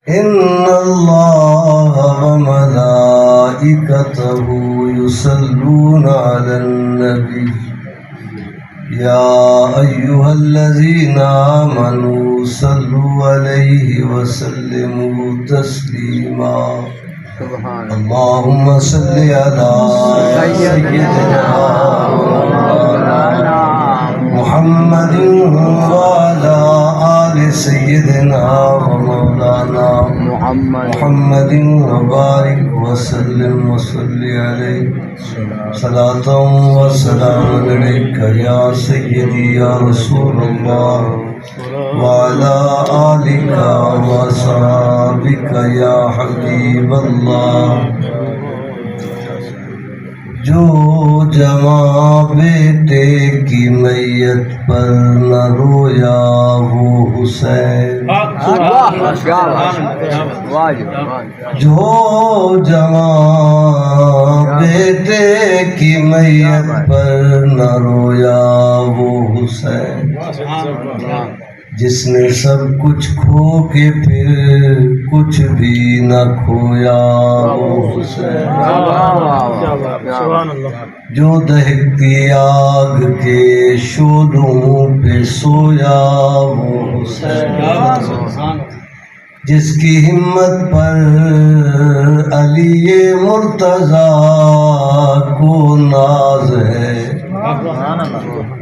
إن الله وملائكته يصلون على النبي يا أيها الذين آمنوا صلوا عليه وسلموا تسليما اللهم صل على سيدنا محمد وعلى آل سيدنا ومولانا محمد وبارك وسلم وصل عليه صلاة وسلام عليك يا سيدي يا رسول الله وعلى آلك وصحابك يا حبيب الله جو جمع بیٹے کی میت پر نہ رویا وہ حسین جو جمع بیٹے کی میت پر نہ رویا وہ حسین جس نے سب کچھ کھو کے پھر کچھ بھی نہ کھویا وہ حسین جو دہکتی آگ کے شعلوں پہ سویا وہ حسین جس کی ہمت پر علی مرتضیٰ کو ناز ہے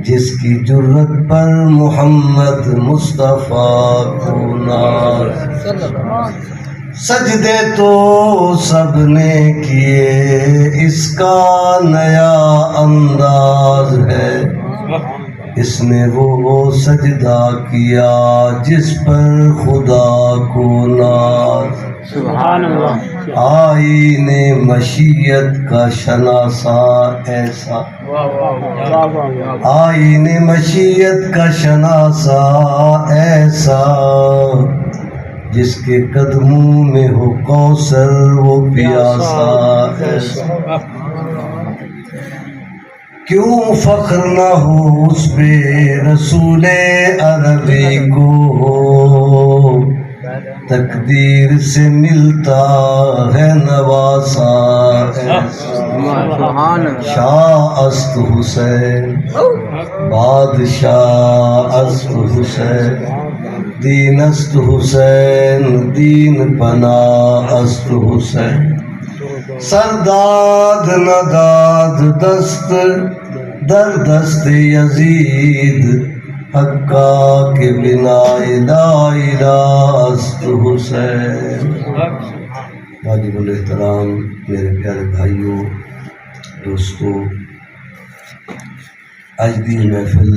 جس کی جرت پر محمد مصطفیٰ کو ناز سجدے تو سب نے کیے اس کا نیا انداز ہے اس نے وہ سجدہ کیا جس پر خدا کو ناز آئین مشیت کا شناسا ایسا آئین مشیت کا شناسا ایسا جس کے قدموں میں ہو کوثر وہ پیاسا ایسا کیوں فخر نہ ہو اس پہ رسول عربی کو تقدیر سے ملتا ہے نواسا شاہ است حسین بادشاہ است حسین دین است حسین دین پناہ است حسین سرداد نداد دست در دست یزید حقا کے بنا الہ الہ است حسین واجب الاحترام میرے پیارے بھائیوں دوستو آج دی محفل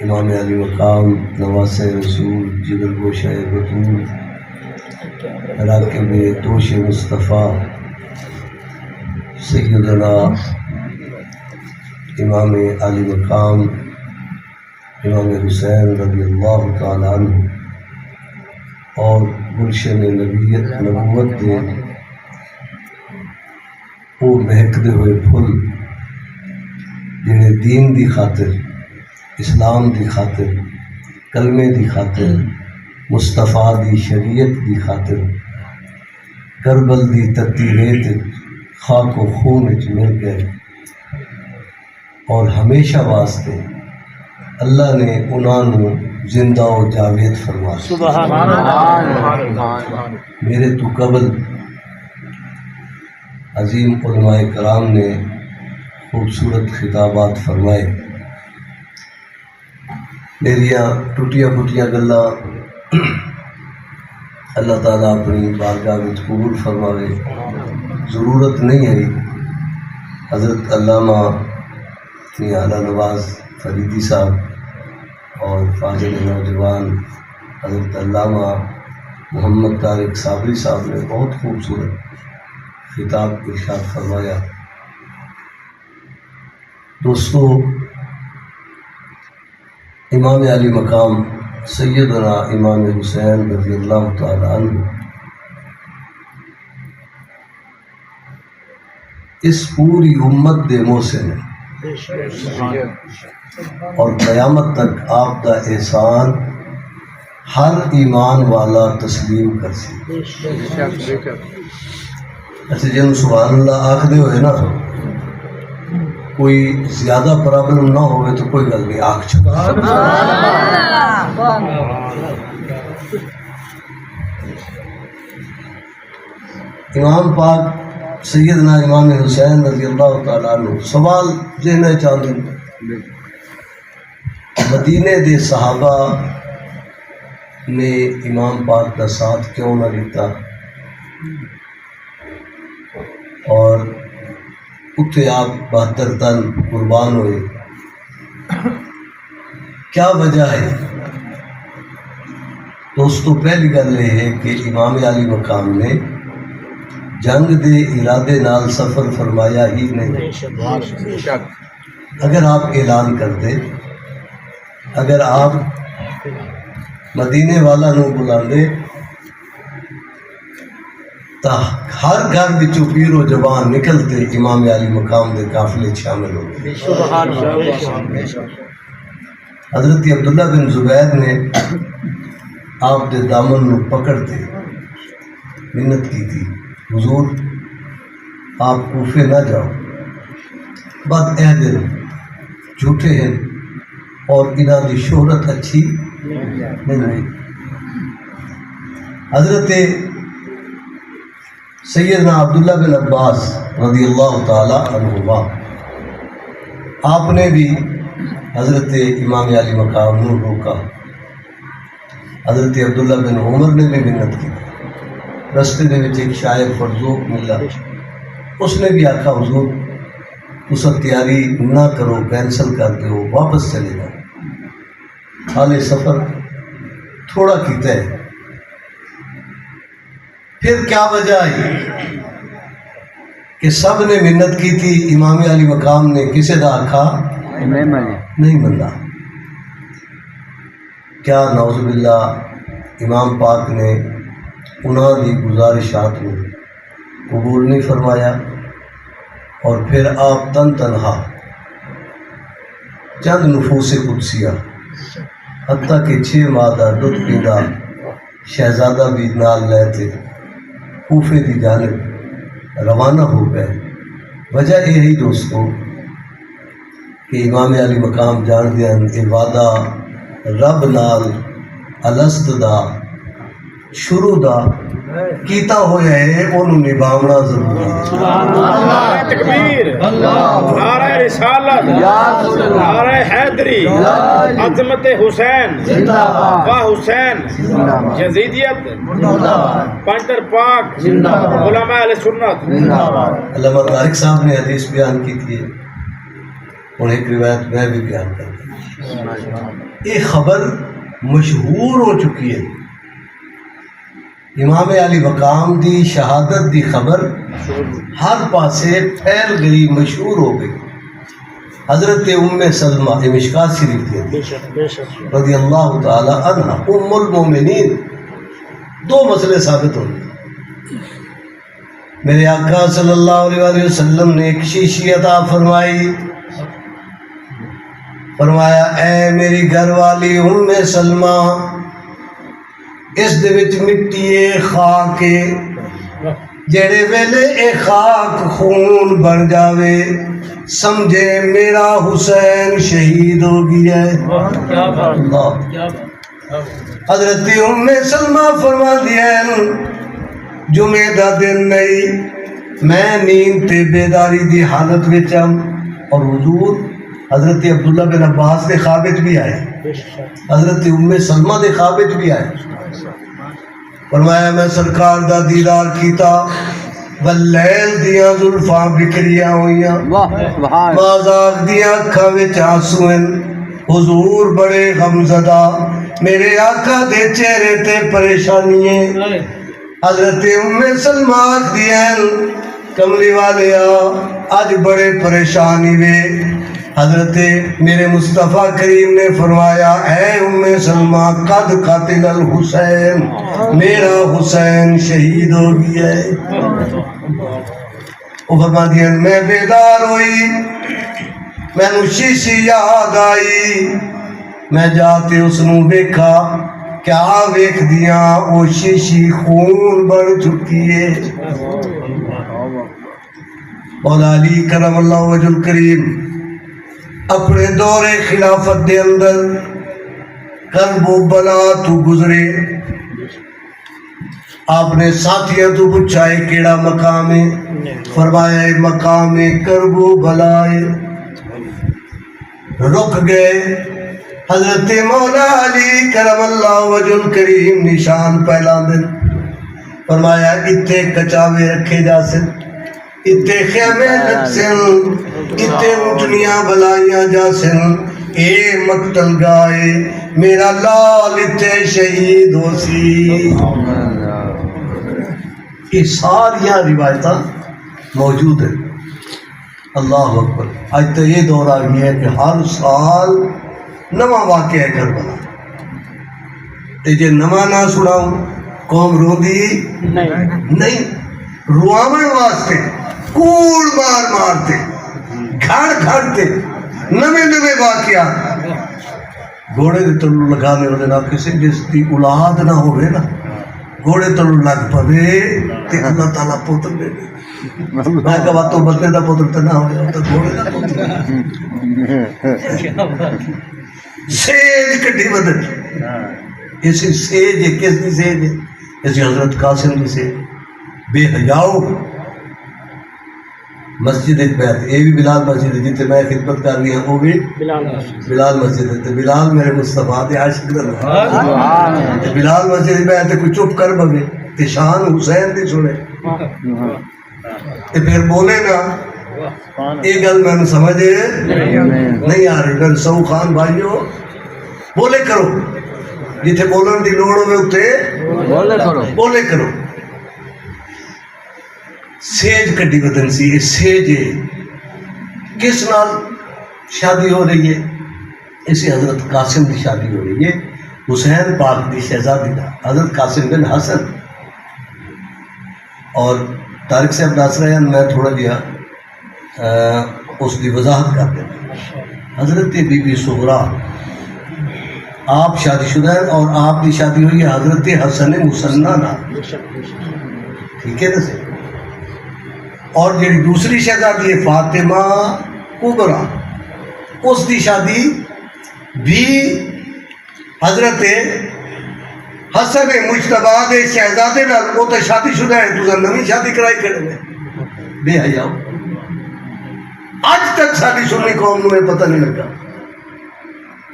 امام علی مقام نواسہ رسول جگر گوشہ بطول راکب دوش مصطفیٰ سیدنا امام علی مقام امام حسین رضی اللہ تعالیٰ عنہ اور گلشن نبوت کے وہ مہکتے ہوئے پھل جنہیں دین دی خاطر اسلام دی خاطر کلمے دی خاطر مصطفیٰ دی شریعت دی خاطر کربل دی تتی ریت خاک و خون مل گئے اور ہمیشہ واسطے اللہ نے انہوں زندہ و جاوید فرما میرے تو قبل عظیم علماء کرام نے خوبصورت خطابات فرمائے میریاں ٹوٹیاں پھوٹیاں گلاں اللہ تعالیٰ اپنی بارگاہ میں قبول فرماوے ضرورت نہیں ہے حضرت علامہ میاں اعلیٰ نواز فریدی صاحب اور فاضل نوجوان حضرت علامہ محمد طارق صابری صاحب نے بہت خوبصورت خطاب ارشاد فرمایا دوستو امام علی مقام سیدنا امام حسین رضی اللہ تعالیٰ عنہ اس پوری امت دے محسن ہے اور قیامت تک آپ دا احسان ہر ایمان والا تسلیم کر سی. اچھا جن سبحان اللہ آخدے ہوئے نا کوئی زیادہ پرابلم نہ ہوئے تو کوئی گل نہیں آخ چھو. امام پاک سیدنا امام حسین رضی اللہ تعالیٰ عنہ سوال دینا چاہتے ہیں مدینے دے صحابہ نے امام پاک کا ساتھ کیوں نہ لیتا اور اتنے آپ 72 تن قربان ہوئے, کیا وجہ ہے؟ دوستو پہلی گل یہ ہے کہ امام علی مقام نے جنگ دے ارادے نال سفر فرمایا ہی نہیں. اگر آپ اعلان کر دے, اگر آپ مدینے والا نو بلا دے تا ہر گھر بچوں پیر و جوان نکلتے امام علی مقام دے قافلے شامل ہو گئے. حضرت عبداللہ بن زبیر نے آپ دے دامن نو پکڑتے منت کی تھی, حضور آپ کوفے نہ جاؤ, بد عہد جھوٹے ہیں اور انہاں دی شہرت اچھی نہیں ہوئی. حضرت سیدنا عبداللہ بن عباس رضی اللہ تعالی عنہما آپ نے بھی حضرت امام علی مقام نو روکا. حضرت عبداللہ بن عمر نے بھی منت کی. رستے دے وچ ایک شاعر فرزوق ملا, اس نے بھی آکھا حضور تسا تیاری نہ کرو, کینسل کر دو, واپس چلے جاؤ, حالے سفر تھوڑا کیتا ہے. پھر کیا وجہ ہے کہ سب نے منت کی تھی, امام علی مقام نے کسے دا آکھا نہیں بندہ. کیا نعوذ باللہ امام پاک نے انہاں دی گزارشات کو قبول نہیں فرمایا اور پھر آپ تن تنہا چند نفوس قدسیہ حتیٰ کہ 6 ماہ دا دودھ پیندا شہزادہ بھی نال لے تھے کوفے دی جانب روانہ ہو گئے. وجہ یہی دوستو کہ امام علی مقام جان دیا اے وعدہ رب نال الست دا شروع دا کیتا ہویا ہے, انہوں نبھاونا ضروری ہے. نعرہ تکبیر, نعرہ رسالت, نعرہ حیدری, عظمت حسین و حسین, یزیدیت, پنجر پاک, علماء اہل سنت. علامہ طارق صاحب نے حدیث بیان کی تھی, انہیں ایک روایت میں بھی بیان کرتا ہوں. یہ خبر مشہور ہو چکی ہے, امام علی مقام دی شہادت دی خبر ہر پاسے پھیل گئی, مشہور ہو گئی. حضرت ام سلمہ مشکات شریف تھی رضی اللہ تعالی عنہ ام المومنین, 2 مسئلے ثابت ہو گئے. میرے آقا صلی اللہ علیہ وسلم نے ایک شیشی عطا فرمائی, فرمایا اے میری گھر والی ام سلمہ, اس دے وچ مٹی خاک جڑے ویلے اے خاک خون بن جاوے سمجھے میرا حسین شہید ہو گیا ہے. حضرت ام سلمہ فرما دیا جمعہ دا دن نہیں, میں نیند تے بیداری دی حالت وچ ہوں اور حضور حضرت عبداللہ بن عباس دے خواب وچ بھی آئے, حضرت ام سلمہ دے خواب وچ بھی آئے. فرمایا میں سرکار دا دیدار کیتا, واللیل دیاں زلفاں بکھریاں ہوئیاں, مازاغ دیاں اکھاں وچ آنسو ہیں, حضور بڑے غمزدہ, میرے آقا دے چہرے تے پریشانی ہے. حضرت ام سلمہ دیاں کملی والے آج بڑے پریشانی وے. حضرت میرے مصطفیٰ کریم نے فرمایا اے ام سلمہ قد قاتل الحسین, میرا حسین شہید ہو گیا ہے. وہ فرما دیا میں بیدار ہوئی, میں نو شیشی یاد آئی, میں جاتے اس نو دیکھا کیا ویکھ دیاں او شیشی خون بن چکی ہے. مولا علی کرم اللہ وجہ الکریم اپنے دور خلافت دے اندر کرب و بلا تو گزرے. آپ نے ساتھیاں تو پوچھا ہے کیڑا مقام ہے؟ فرمایا ہے مقام کرب و بلا ہے. رک گئے. حضرت مولا علی کرم اللہ وجہ الکریم نشان پہلا دن فرمایا اتنے کچاوے رکھے جا سن، اتنے خیمے لگ سن، اتنے اونٹنیاں بلائیاں جا سن. اے مقتل گائے میرا لال اتنے شہید ہو سی. یہ ساریاں روایتاں موجود ہیں. اللہ اکبر. آج تو یہ دور آ گیا ہے کہ ہر سال نواں واقعہ ہے کربلا. تے جے نواں نہ سناؤں قوم روندی نہیں. رواون واسطے کوڑ مار مارتے گھڑ گھڑتے نوے نوے واقعہ. گھوڑے دے تلو لگانے والے نہ کسی جس دی اولاد نہ ہوئے نا گھوڑے تلو لگ پوے تے اللہ تعالیٰ پتر دے دے. میں کہا تو بندے دا پتر تے نہ ہوئے تو گھوڑے دا پتر. سیج کٹھی بدل. اسی سیج ہے. کس دی سیج ہے؟ اسی حضرت قاسم دی سیج. بے حیاؤ مسجد ایک بیت. یہ بھی بلال مسجد ہے جتے میں خدمت کر رہی ہوں. وہ بھی بلال مسجد ہے. بلال میرے مصطفیٰ دے عاشق دے. بلال مسجد بیت کوئی چپ کر بگے تے شان حسین دی سنے تے پھر بولے نا. یہ گل میں سمجھے نہیں آ رہی. میں سو خان بھائیو بولے کرو جتھے بولن دی لوڑ ہوئے اتنے بولے کرو. سیج کڈی بدن سی. یہ سیج کس نال شادی ہو رہی ہے؟ اسی حضرت قاسم کی شادی ہو رہی ہے. حسین پاک دی شہزادی کا حضرت قاسم بن حسن. اور طارق صاحب دس رہے ہیں میں تھوڑا جہا اس کی وضاحت کر دیں. حضرت بی بی سغرا آپ شادی شدہ ہیں اور آپ کی شادی ہوئی ہے حضرت حسن مسنہ نال. ٹھیک ہے نا سر. اور جی دوسری شہزادی ہے فاطمہ کبرا اس کی شادی بھی حضرت حسن مجتبی دے شہزادے نال. وہ تو شادی شدہ ہے تو نویں شادی کرائی کھڑے میں بے حیاؤ. اج تک ساری سنی قوم نو پتہ نہیں لگا.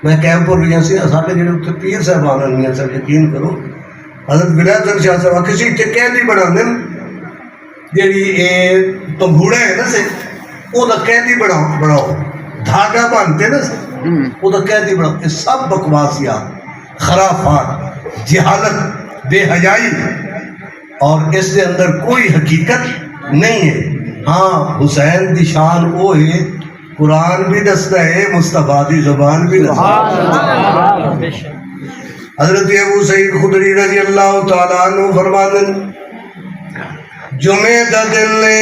میں کیمپ پر گیا سی. سارے جڑے اتنے پیر صاحبان میاں صاحب یقین کرو حضرت ولایت شاہ صاحب کسی اتنے قیدی بنا دیں جیڑی یہ تمبوڑا ہے نا سے وہ قیدی بناؤ دھاگا باندھتے نا سے وہ قیدی بناؤ. یہ سب بکواسیات خرافات جہالت بے حیائی اور اس کے اندر کوئی حقیقت نہیں ہے. ہاں حسین دی شان وہ ہے قرآن بھی دستا ہے مصطفیٰ دی زبان بھی دستا ہے. حضرت ابو سعید خدری رضی اللہ تعالیٰ عنہ فرماتے جمعہ دا دن نے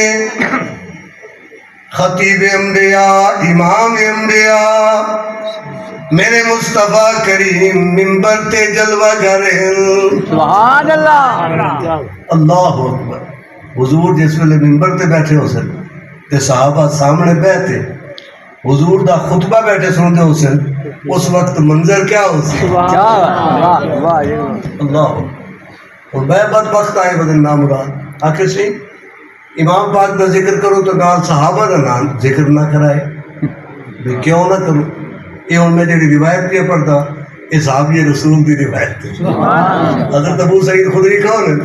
خطیب انبیاء امام انبیاء میرے مصطفیٰ کریم منبر تے جلوہ گر سبحان اللہ. اللہ اکبر. حضور جس ویلے منبر تے بیٹھے ہو سن تے صحابہ سامنے بیٹھے حضور دا خطبہ بیٹھے سنتے ہو سن اس وقت منظر کیا ہو سن. اللہ. اور میں بدبخت آئے بدن نام مراد آخر سے امام پاک کا ذکر کرو تو نال صحابہ کا نام ذکر نہ کرائے. میں کیوں نہ کروں؟ یہ ہوں میں جڑی روایت پہ پڑھتا یہ صحابی رسول کی روایت ہے. حضرت ابو سعید خدری کون ہے؟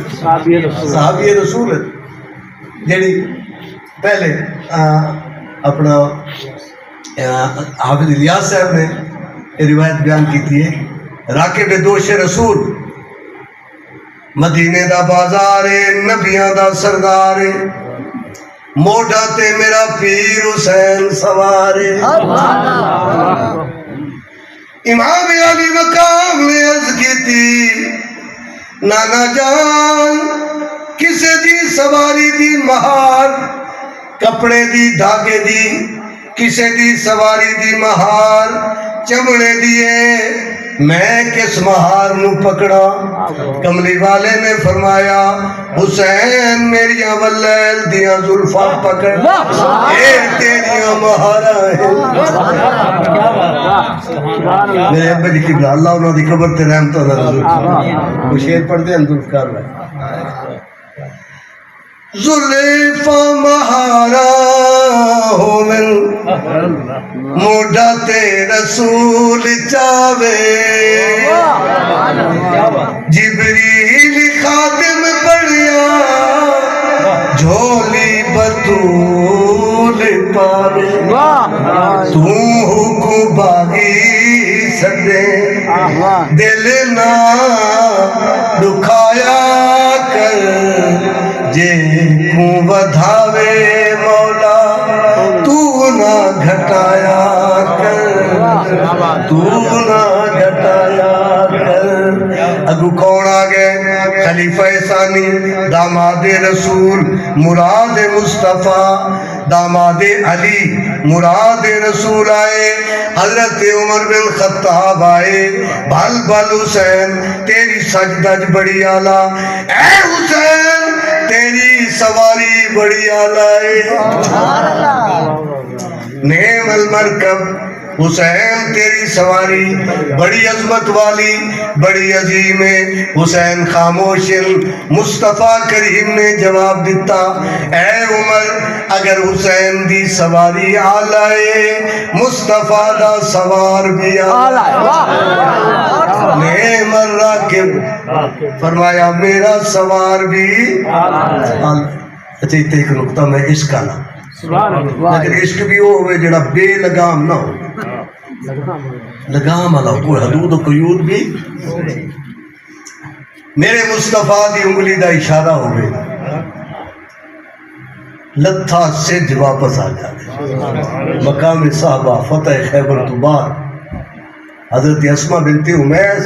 صحابی رسول ہے. جڑی پہلے اپنا حافظ الیاس صاحب نے یہ روایت بیان کی تھی ہے راکب دوش رسول مدینے دا بازار نبیاں دا سردار موڈا تے میرا پیر حسین سوارے. امام علی مقام نے عرض کی تھی نانا جان کسے دی سواری دی مہار کپڑے دی دھاگے دی کسے دی سواری دی مہار چمڑے دیے میں کس مہار نو پکڑا؟ کملی والے نے فرمایا حسین میریاں واللیل دیاں زلفاں پکڑ، اے تیریاں مہارا ہے۔ میرے ابا جی قبلہ اللہ انہوں دی قبر تے رحمتوں دا رسول وہ شیر پڑھ دے اندر کر رہا زلیفہ مہارا ہومن موڈا تے رسول چاوے، جبریل خادم بڑھیا جھولی بطول پاوے، تو حکم باغی سدے دل نہ دکھایا کر، جے کو بدھاوے مولا تو نہ گھٹایا کر، تو نہ گھٹایا کر۔ اگو کون آگئے؟ خلیفہ ثانی داماد رسول مراد مصطفیٰ، داماد علی مراد رسول آئے، حضرت عمر بن خطاب آئے، بھل بھل حسین تیری سجدج بڑی آلہ، اے حسین تیری سواری بڑی آلہ ہے، نعم المرکب حسین تیری سواری بڑی عظمت والی بڑی عظیم ہے۔ حسین خاموشن مصطفیٰ کریم نے جواب دیتا، اے عمر اگر حسین دی سواری آلائے مصطفیٰ دا سوار بھی آلائے، نعم الراکب فرمایا میرا سوار بھی آلائے۔ اچھا یہ ایک نقطہ میں عشق کا نا، لیکن عشق بھی وہ ہوئے جڑا بے لگام نہ ہو، لگام والا کوئی حدود و قیود بھی۔ میرے مصطفیٰ دی انگلی دا اشارہ ہوئے لتھا سج واپس آ جاتے، مقام صحابہ فتح خیبر تو بعد حضرت اسماء بنت امیس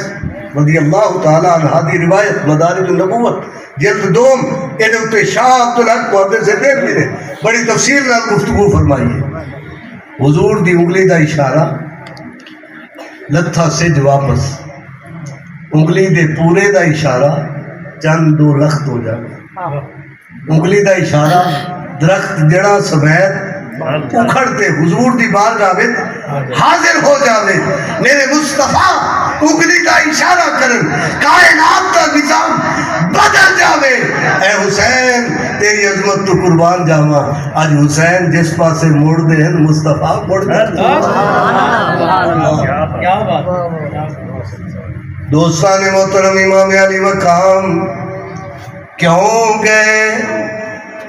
رضی اللہ تعالیٰ عنہ دی روایت مدارج النبوت جلد دوم ان اتنے شاہ عبدالحق محدث سے دیر ملے بڑی تفصیل نال گفتگو فرمائیے۔ حضور دی انگلی دا اشارہ لتھا سج واپس، انگلی دے پورے دا اشارہ چند دو لخت ہو جائے، انگلی دا اشارہ درخت جڑا سمیت اکھڑتے حضور دی بارگاہ وچ حاضر ہو جاوے، میرے مصطفیٰ انگلی دا اشارہ کرن کائنات دا نظام بدل جاوے۔ اے حسین تیری عظمت تو قربان جاواں، آج حسین جس پاسے موڑ دے ہیں مصطفیٰ موڑ دے۔ دوستان محترم امام علی مقام کیوں گئے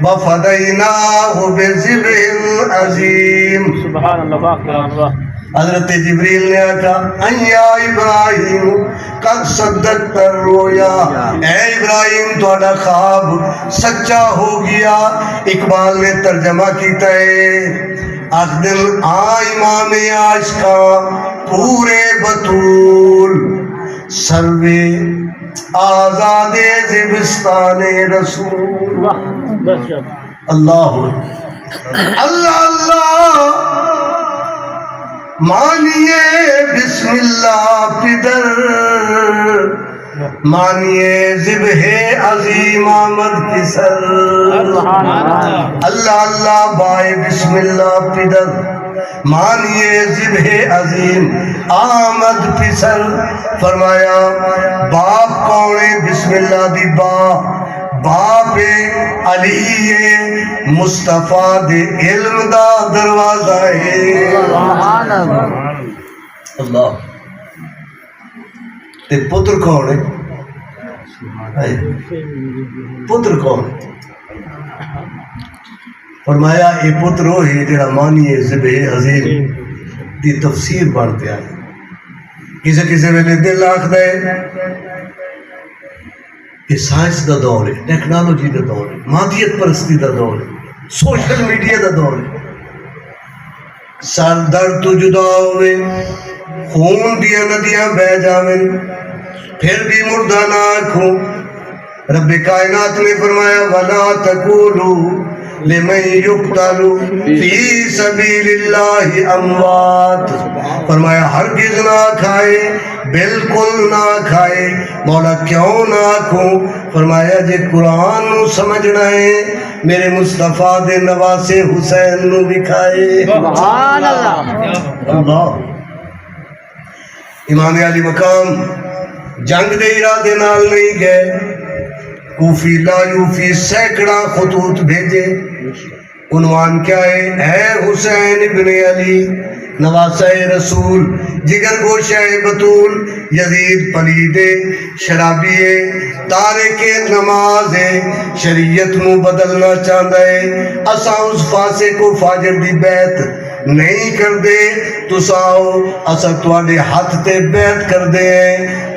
وَفَدَيْنَاهُ بِذِبْحٍ عَظِيمٍ، سبحان اللہ۔ حضرت جبریل نے کہا اَيَّا ابراہیم قد صدقت الرؤیا، اے ابراہیم تہاڈا خواب سچا ہو گیا۔ اقبال نے ترجمہ کیتا ہے اخدم امام عاشقاں پورے بطول سروے آزاد زبستان رسول۔ اللہ اللہ اللہ مانیے بسم اللہ پدر، مانیے ذبح عظیم آمد کی سر، اللہ اللہ بائے بسم اللہ پدر، مانیے ذبح عظیم آمد پسر۔ فرمایا باپ کونے بسم اللہ دی باپ علی مصطفیٰ دے علم دا دروازہ ہے۔ اللہ تے پتر کون ہے؟ پتر کون ہے؟ فرمایا اے پتر ہوئی جڑا مانی ذبح عظیم دی تفسیر بنتے آئے۔ کسے کسے ویلے دل آکھ دے کہ سائنس دا دور ہے، ٹیکنالوجی دا دور ہے، مادیت پرستی دا دور ہے، سوشل میڈیا دا دور ہے، سر درد تو جدا ہوئے، خون دیا ندیاں بہ جاویں، پھر بھی مردہ نہ آنکھوں۔ رب کائنات نے فرمایا وَلَا تَقُولُوا لِمَنْ يُقْتَلُ فِي سَبِيلِ اللَّهِ أَمْوَاتٌ، فرمایا ہرگز نہ کھائے بالکل نہ کھائے. مولا کیوں نہ آکھوں؟ فرمایا جے قرآن نو سمجھنا ہے میرے مصطفیٰ دے نواسے حسین نو بھی کھائے. سبحان اللہ. اللہ. امام علی مقام جنگ دے ارادے نال نہیں گئے. کوفی لا یوفی سینکڑا خطوط بھیجے. عنوان کیا ہے؟ اے حسین ابن علی نواسہ رسول، جگر گوشہ بطول، یزید پلیدے شرابیے، تارک نماز شریعت نو بدلنا چاہتا ہے. اساں اس فاسے کو فاجر دی بیعت نہیں کر دے. تساؤ اساں تواڈے ہاتھ تے بیعت کر دے.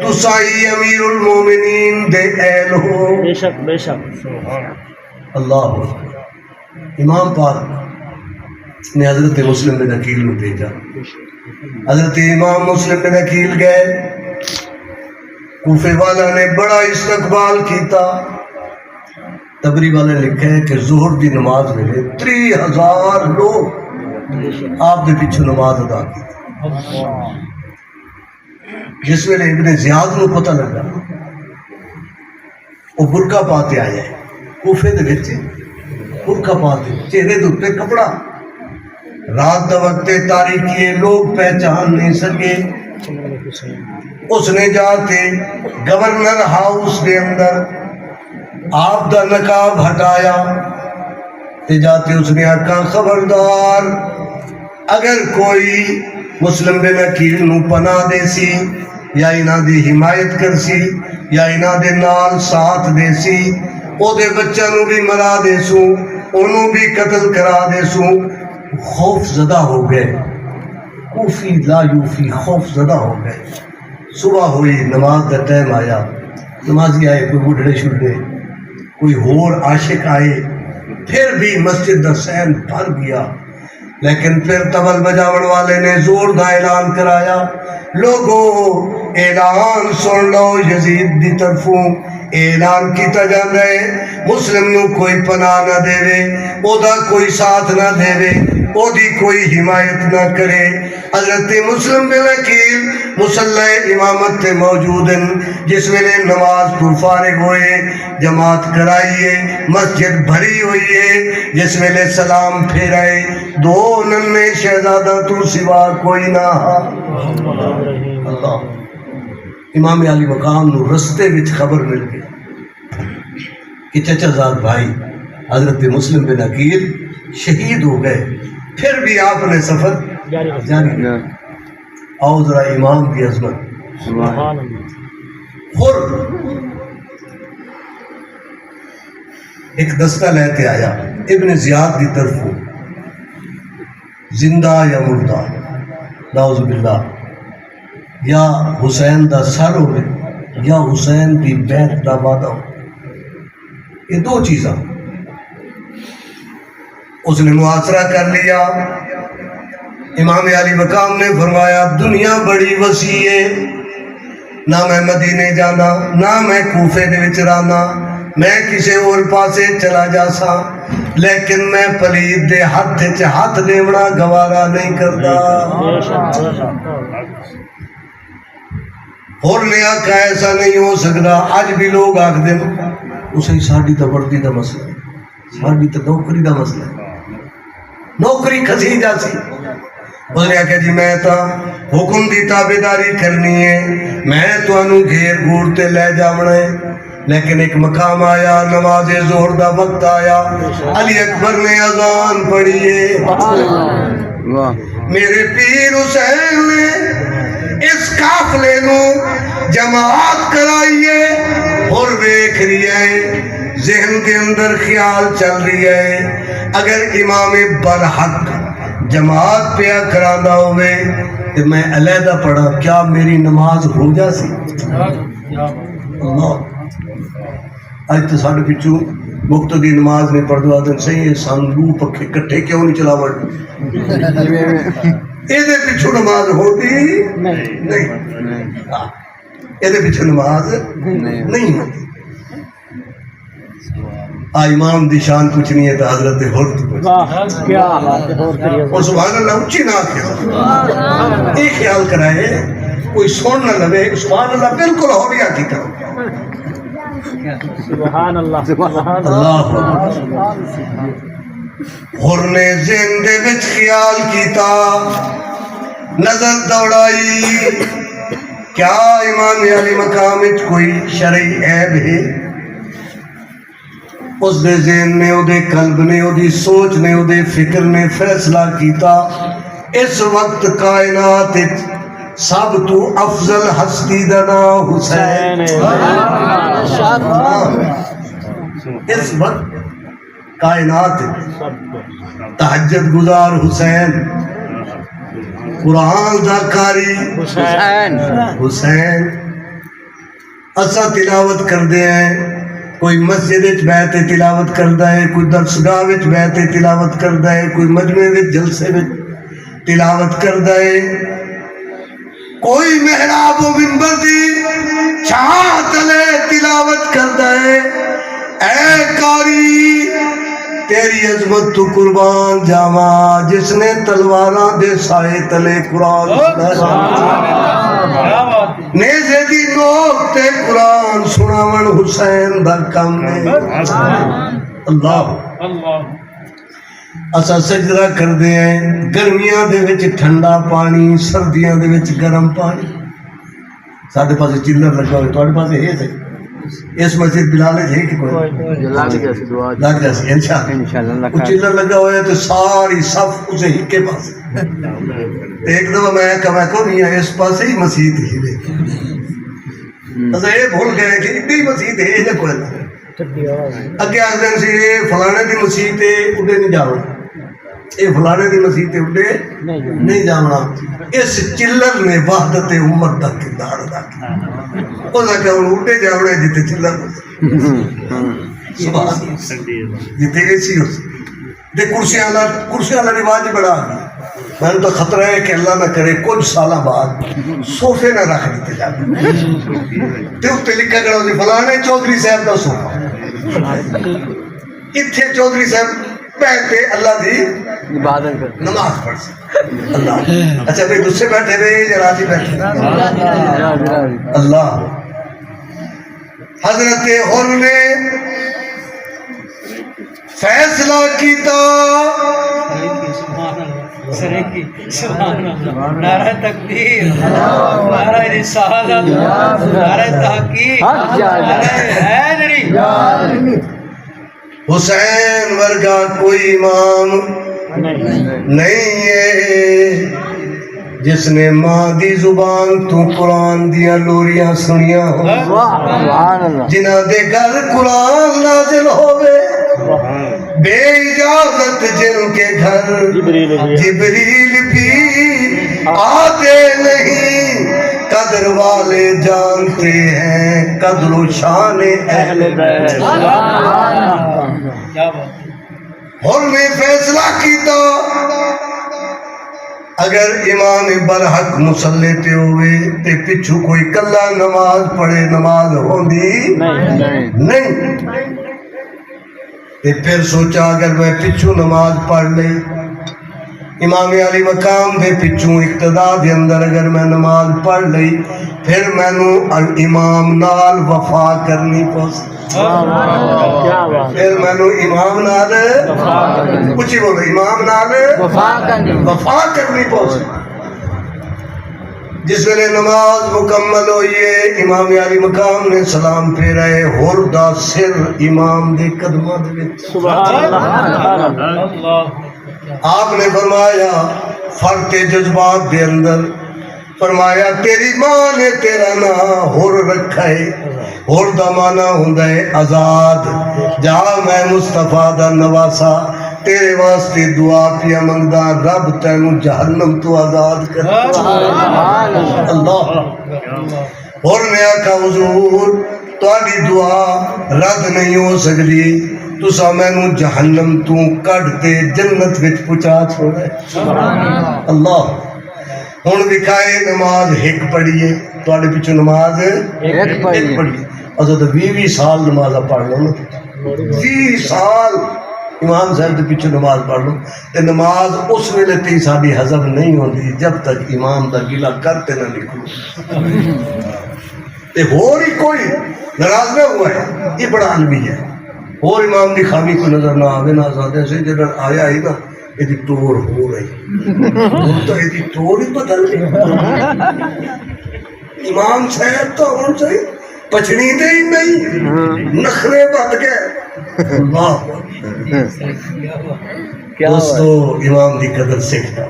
تساں ہی امیر المومنین دے اہل ہو. بے شک بے شک. اللہ. امام پاک نے حضرت مسلم بن عقیل میں بھیجا. حضرت امام مسلم بن عقیل گئے. کوفے والا نے بڑا استقبال کیتا. تبری والے لکھے ہے کہ ظہر دی نماز ویلے 30,000 لوگ آپ دے پیچھے نماز ادا کی. جس ویلے ابن زیاد نو پتہ لگا وہ برقع پاتے آیا ہے. کوفے دے وچ برقع پاتے چہرے دے اوپر کپڑا. رات دا وقت تاریکی لوگ پہچان نہیں سکے. اس نے جاتے گورنر ہاؤس کے اندر آپ دا نقاب ہٹایا تے جاتے اس نے آکھا خبردار اگر کوئی مسلم بن عقیل نو پناہ دے سی یا انہاں دی حمایت کر سی یا انہاں دے نال ساتھ دے سی او دے بچہ نو بھی مرا دے سو انہوں بھی قتل کرا دے سو. خوف زدہ ہو گئے. کوفی لا یوفی خوف زدہ ہو گئے. صبح ہوئی نماز کا ٹائم آیا. نمازی آئے کوئی بڑھڑے شڑھے کوئی ہور عاشق آئے. پھر بھی مسجد دا سین بھر گیا. لیکن پھر تبل بجاون والے نے زور دا اعلان کرایا. لوگو اعلان سن لو یزید دی طرفوں اعلان کیتا جاندہ ہے مسلم نو کوئی پناہ نہ دے وے او دا کوئی ساتھ نہ دے وے او دی کوئی حمایت نہ کرے. حضرت مسلم بن عقیل مصلی امامت تے موجود ہیں. جس ویلے نماز تو فارغ ہوئے جماعت کرائیے مسجد بھری ہوئی ہے. جس ویلے سلام پھیرائے دو ننے شہزادہ تو سوا کوئی نہ. اللہ. امام علی مقام نو رستے وچ خبر مل گئی کہ چچا زاد بھائی حضرت مسلم بن عقیل شہید ہو گئے. پھر بھی آپ نے سفر جاری رکھا. آؤ ذرا امام کی عظمت. سبحان اللہ. اور ایک دستہ لیتے آیا ابن زیاد کی طرف زندہ یا مردہ نعوذ باللہ یا حسین دا سر ہوئے یا حسین کی بیعت دا وعدہ ہو. یہ دو چیزاں اس نے محاصرہ کر لیا. امام علی مقام نے فرمایا دنیا بڑی وسیع ہے. نہ میں مدینے جانا نہ میں کوفے دے وچ رہنا میں کسے اور پاسے چلا جا سا لیکن میں پلید دے ہاتھ چ ہاتھ دیونا گوارا نہیں کرتا. اور نے آکھا ایسا نہیں ہو سکتا. آج بھی لوگ آکھ دیں اسے ساڑی تا وردی دا مسئلہ ہے ساڑی تا نوکری دا مسئلہ ہے نوکری کھسی جا سی. اس نے آکھا جی میں تا حکم دی تابعداری کرنی ہے میں تو انو گھیر گھور تے لے جاونا ہے. لیکن ایک مقام آیا نماز ظہر دا وقت آیا علی اکبر نے اذان پڑھی ہے. میرے پیر حسین نے اس قافلے نو جماعت کرائیے اور دیکھ رہی ہے ذہن کے اندر خیال چل رہی ہے اگر امام برحق جماعت پہ کرانا ہوئے تو میں علیحدہ پڑھا کیا میری نماز ہو جا سی. اللہ. آج تو ساڑھے پچھو مقتدی نماز نہیں پڑھ دو آدھن صحیح ہے سانگو پکھے کٹھے کیوں نہیں چلا وڑ ایدے پیچھو نماز ہوتی نہیں ایدے پیچھو نماز نہیں ہوتی. امام دی شان کچھ نہیں ہے تو حضرت حرد اور سبحان اللہ اچھی نہ کیا ایک خیال کرائے کوئی سن نہ لوے سبحان اللہ بالکل ہو گیا کی کرو سبحان اللہ سبحان اللہ ہر نے ذہن دے وچ خیال کیتا نظر دوڑائی کیا امام علی مقام وچ کوئی شرعی عیب ہے اس دے ذہن نے او دے قلب نے او دی سوچ نے او دے فکر نے فیصلہ کیتا اس وقت کائنات وچ سب تو افضل ہستی دا نام حسین اس وقت کائنات تہجد گزار حسین قرآن دا قاری حسین اسا تلاوت کر دے ہیں کوئی مسجد وچ بیٹھے تلاوت کردا ہے کوئی درسگاہ وچ بیٹھے تلاوت کردا ہے کوئی مجمع وچ جلسے وچ تلاوت کردا ہے کوئی محراب و منبر دی چھاں تلے تلاوت کردا ہے اے قاری تیری عظمت تو قربان جاواں جس نے تلواراں دے سائے تلے قرآن نیزے دی نوک تے قرآن سناون حسین دا کم ہے اللہ اسا سجدہ کر دے ہیں گرمیاں دے وچ ٹھنڈا پانی سردیاں دے وچ گرم پانی ساڈے پاسے چلر لگا ہوئے تواڈے پاسے ہے تے اس مسجد بلال ہے کہ کوئی لگ جائے سی انشاءاللہ کچھ چلر لگا ہوا ہے تو ساری صف اسے ہی کے پاس ایک دفعہ میں کہا کو نہیں ہے اس پاس ہی مسجد ہی لے یہ بھول گئے کہ اتنی مسجد ہے یہ کوئی اگے آخ دن سی فلانے دی مسجد ہے اڈے نہیں جاؤ یہ فلانے دی مسجد ہے اڈے نہیں جانا اس چلر نے وحدت امت دا کردار ادا کیا اس کہ ہوں اڈے جاوڑے جیتے چلر جیتے ایسی ہو دے کرسیاں والا رواج بڑا میں نے تو خطرہ ہے کہ اللہ نہ کرے کچھ سالہ بعد صوفے نہ رکھ دیتے جاتے تے اتنے لکھا کرو جی فلانے چودھری صاحب دا صوفہ اتھے چودھری صاحب بیٹھتے اللہ دی نماز پڑھ سے اللہ اچھا بھئی دوسرے بیٹھے رہے یا راضی بیٹھے اللہ حضرت حر نے فیصلہ کیتا نعرہ تکبیر نعرہ رسالت نعرہ تحقیق نعرہ حیدری حسین ورگا کوئی امام نہیں ہے جس نے ماں دی زبان تو قرآن دیا لوریاں سنیاں ہو جنہ دے گھر قرآن نازل ہوئے بے اجازت جن کے گھر جبریل بھی آتے نہیں قدر والے جانتے ہیں قدر و شان اہل بیت اور میں فیصلہ کیتا اگر امام برحق مسلح تے ہوئے تے پچھو کوئی کلا نماز پڑھے نماز ہوندی نہیں تے پھر سوچا اگر میں پچھو نماز پڑھ لے امام علی مقام دے پچھو اقتداء دے اندر اگر میں نماز پڑھ لئی پھر میں نو امام نال وفا کرنی پوس پھر میں نو امام نال کچھ بولو امام نال وفا کرنی پوس جس ویلے نماز مکمل ہوئیے امام علی مقام نے سلام پھیرائے ہور دا سر امام دے قدمہ دے آپ نے فرمایا فرق جذبات دے اندر فرمایا تیری ماں نے تیرا نام ہور رکھا ہے ہور دا مانا ہوندہ ہے آزاد جا میں مصطفیٰ دا نواسا تیرے واسطے دعا پیا منگدا رب تینوں جہنم تو آزاد کر اللہ اور نے آکھا حضور تواڈی دعا رد نہیں ہو سکتی تسا مینوں جہنم تو کڈتے جنت وچ پہنچا چھوڑے اللہ ہن وکھائے نماز ایک پڑھیے تواڈے پیچھے نماز ایک پڑھیے اصل تو 20 سال نماز پڑھ لو نا 20 سال امام صاحب کے پیچھے نماز پڑھ لو تے نماز اس ویلے تے ساری ہضم نہیں ہوندی جب تک امام دا گلا کرتے نہ نکلو تے ہور ہی کوئی ناراض نہ ہوا ہے یہ بڑا عالمی ہے اور امام دی خامی کو نظر نہ آوے نہ آزادے سے جب آیا ہی نا یہ ٹور ہو رہی تو یہ ٹور ہی بدل گئی امام صاحب تو ہوں صحیح پچھڑی دے ہی نہیں نخرے بد گئے اللہ دوستو امام دی قدر سکھتا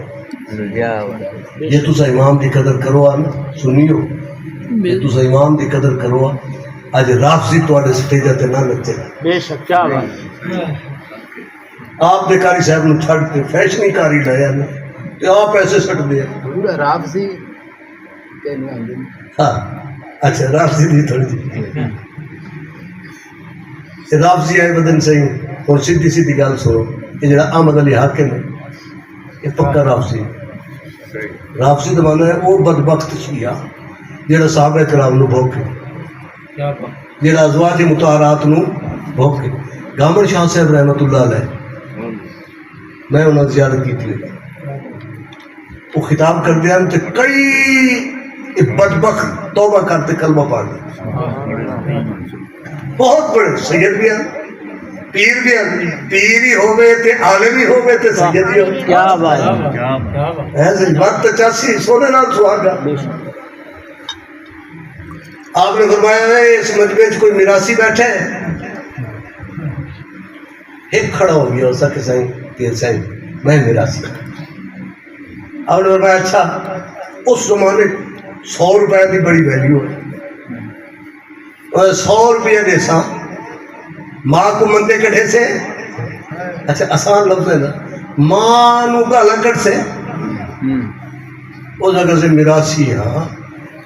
یہ تسا امام دی قدر کرو آنا سنیو یہ تسا امام دی قدر کرو آج رافضی تو آنے سٹیجہ تے نہ نچے بے شک کیا بات آپ دے کاری صاحب نے چھڑ کے فیشنی کاری لایا نا تو آپ ایسے سٹ دیا پورا رافضی کہنے آندے ہاں اچھا رافضی دی تھوڑی جی رافضی آئے بدن صحیح اور سیدھی سیدھی گال سنو یہ جڑا احمد علی حاکم ہے یہ پکا رافضی رافضی دا معنی ہے وہ بدبخت شیعہ جڑا صحابہ کرام نو بھوکے جڑا ازواج مطہرات نو بھوکے گامر شاہ صاحب رحمت اللہ علیہ میں انہوں نے زیادہ کی تھی وہ خطاب کر دیا تو کئی بدبخت توبہ کرتے کلمہ پڑھ دیا بہت بڑے سید بھی ہیں پیر بھی ہیں پیر ہی ہوئے تھے عالم ہی ہوئے تھے سید ہی ہوئے کیا بات ایسے بات تو چاسی سونے نال سواگا آپ نے فرمایا ہے اس مجمع کوئی میراثی بیٹھے ایک کھڑا ہو گیا اسا کہ سائیں تیر سائیں میں میراثی آپ نے فرمایا اچھا اس زمانے 100 روپے کی بڑی ویلیو ہے 100 روپیہ دے سا ماں کو مندے کڑھے سے اچھا آسان لفظ ہے نا ماں نو کا لکڑ سے اس جگہ سے میراثی ہاں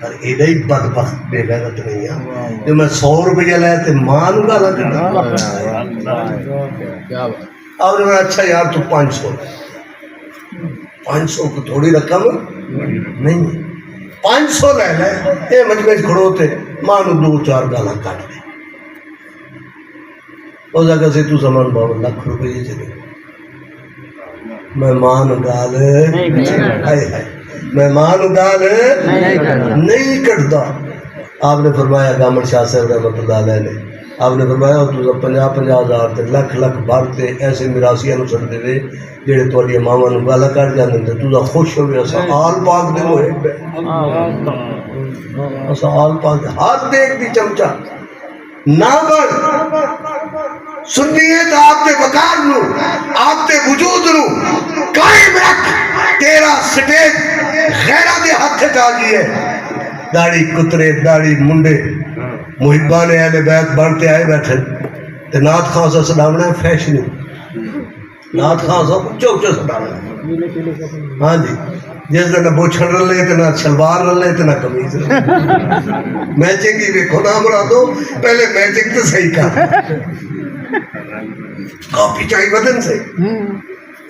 اور ایڈا ہی بدبخت بے غیرت نہیں ہے جو میں 100 روپیہ لائے تھے ماں نو کا لکڑ آپ نے اچھا یار تو 500 کو تھوڑی رقم نہیں 500 لے لے یہ مجمع کھڑو تھے ماں نو 2-4 گالا کٹ دے اس جگہ سے تو زمان 52 لاکھ روپے چلے میں ماں نو گال میں ماں نو گال نہیں کٹتا آپ نے فرمایا گامر شاہ صاحب رحمت اللہ علیہ نے آپ نے فرمایا تو 50-50 ہزار تے لکھ بھرتے ایسے میراثیاں نو چھڑ دے جڑے تواڈی ماواں نو گالا کٹ جاندے تے تو خوش ہو گیا اسا آل پاک دے محب ہے اسا آل پاک ہاتھ دیکھ دی چمچا نہ بن سنیت آپ دے وقار نو آپ دے وجود نو قائم رکھ تیرا سٹیج غیرہ دے ہاتھ جا گئی ہے داڑھی کترے داڑھی منڈے محبان اہل بیت بنتے آئے بیٹھے تے نعت خان سے سلامنا ہے فیشنی نعت خان سے چوک چوک سلامنا ہے ہاں جی جس دن نہ بوچھن رلے تے نہ شلوار رلے تے نہ کمیز رلے میچنگ ہی دیکھو نا مرادو پہلے میچنگ تو صحیح کہا کاپی چاہیے بدن سے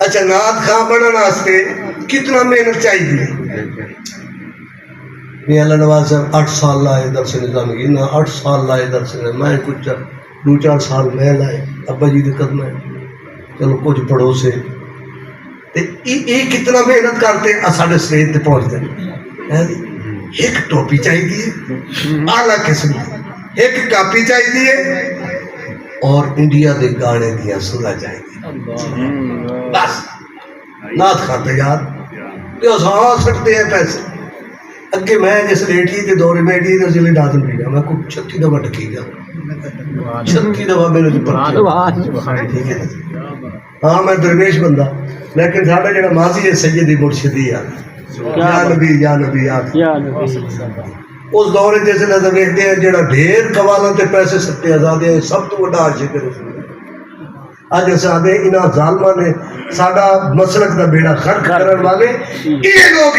اچھا نعت خان بننا واسطے کتنا محنت چاہیے میاں اللہ نواز صاحب 8 سال لائے درس نظام کی نہ 8 سال لائے درس میں کچھ 2-4 سال میں لائے ابا جی دقت میں چلو کچھ پڑھو سے یہ کتنا محنت کرتے ساڑھے سٹیج تے پہنچ دیں ایک ٹوپی چاہیے اعلیٰ قسم ایک کاپی چاہیے اور انڈیا دے گانے دیا سنا چاہیے بس نعت خان تیار تو ساں سکتے ہیں پیسے اگے میں جس لیٹی تے دورے میں ڈی تے جلے ڈادن پی گیا میں کو 36 دفعہ ٹکی گیا 36 دفعہ میرے جو پرچے ہاں میں درویش بندہ لیکن ساڑھا جڑا ماضی ہے سیدی مرشدی ہے یا نبی یا نبی اس دورے جیسے نظر دیکھتے ہیں جڑا ڈھیر قوالوں تے پیسے سکتے آزادے ہیں سب تو بڑا عاشق رسول آج ایسے آدھے انہاں ظالمہ نے ساڑھا مسلک دا بیڑا خرک کرن والے یہ لوگ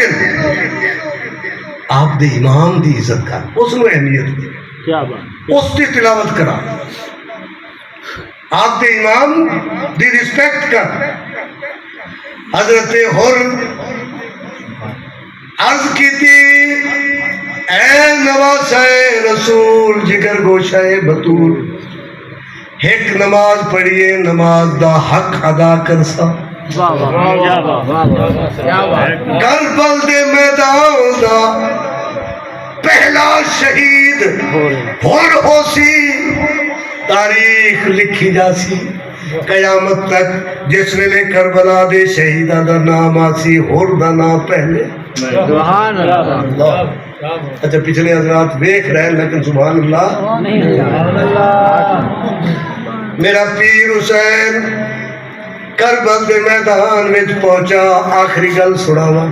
آپ دے امام دی عزت کر اس نے اہمیت دی کیا بات اس دی تلاوت کرا آپ دے امام دی رسپیکٹ کر حضرت حر عرض کی تھی اے نواسہ رسول جگر گوشہ بطول ایک نماز پڑھیے نماز دا حق ادا کرسا کربل دے میدان دا پہلا شہید ہور ہو سی تاریخ لکھی جاسی قیامت تک جس ویلے کربلا دے شہیدہ دا نام آسی ہور دا نام پہلے سبحان اللہ. اچھا پچھلے حضرات دیکھ رہے ہیں لیکن سبحان اللہ میرا پیر حسین کربل دے میدان میں پہنچا آخری گل سناوا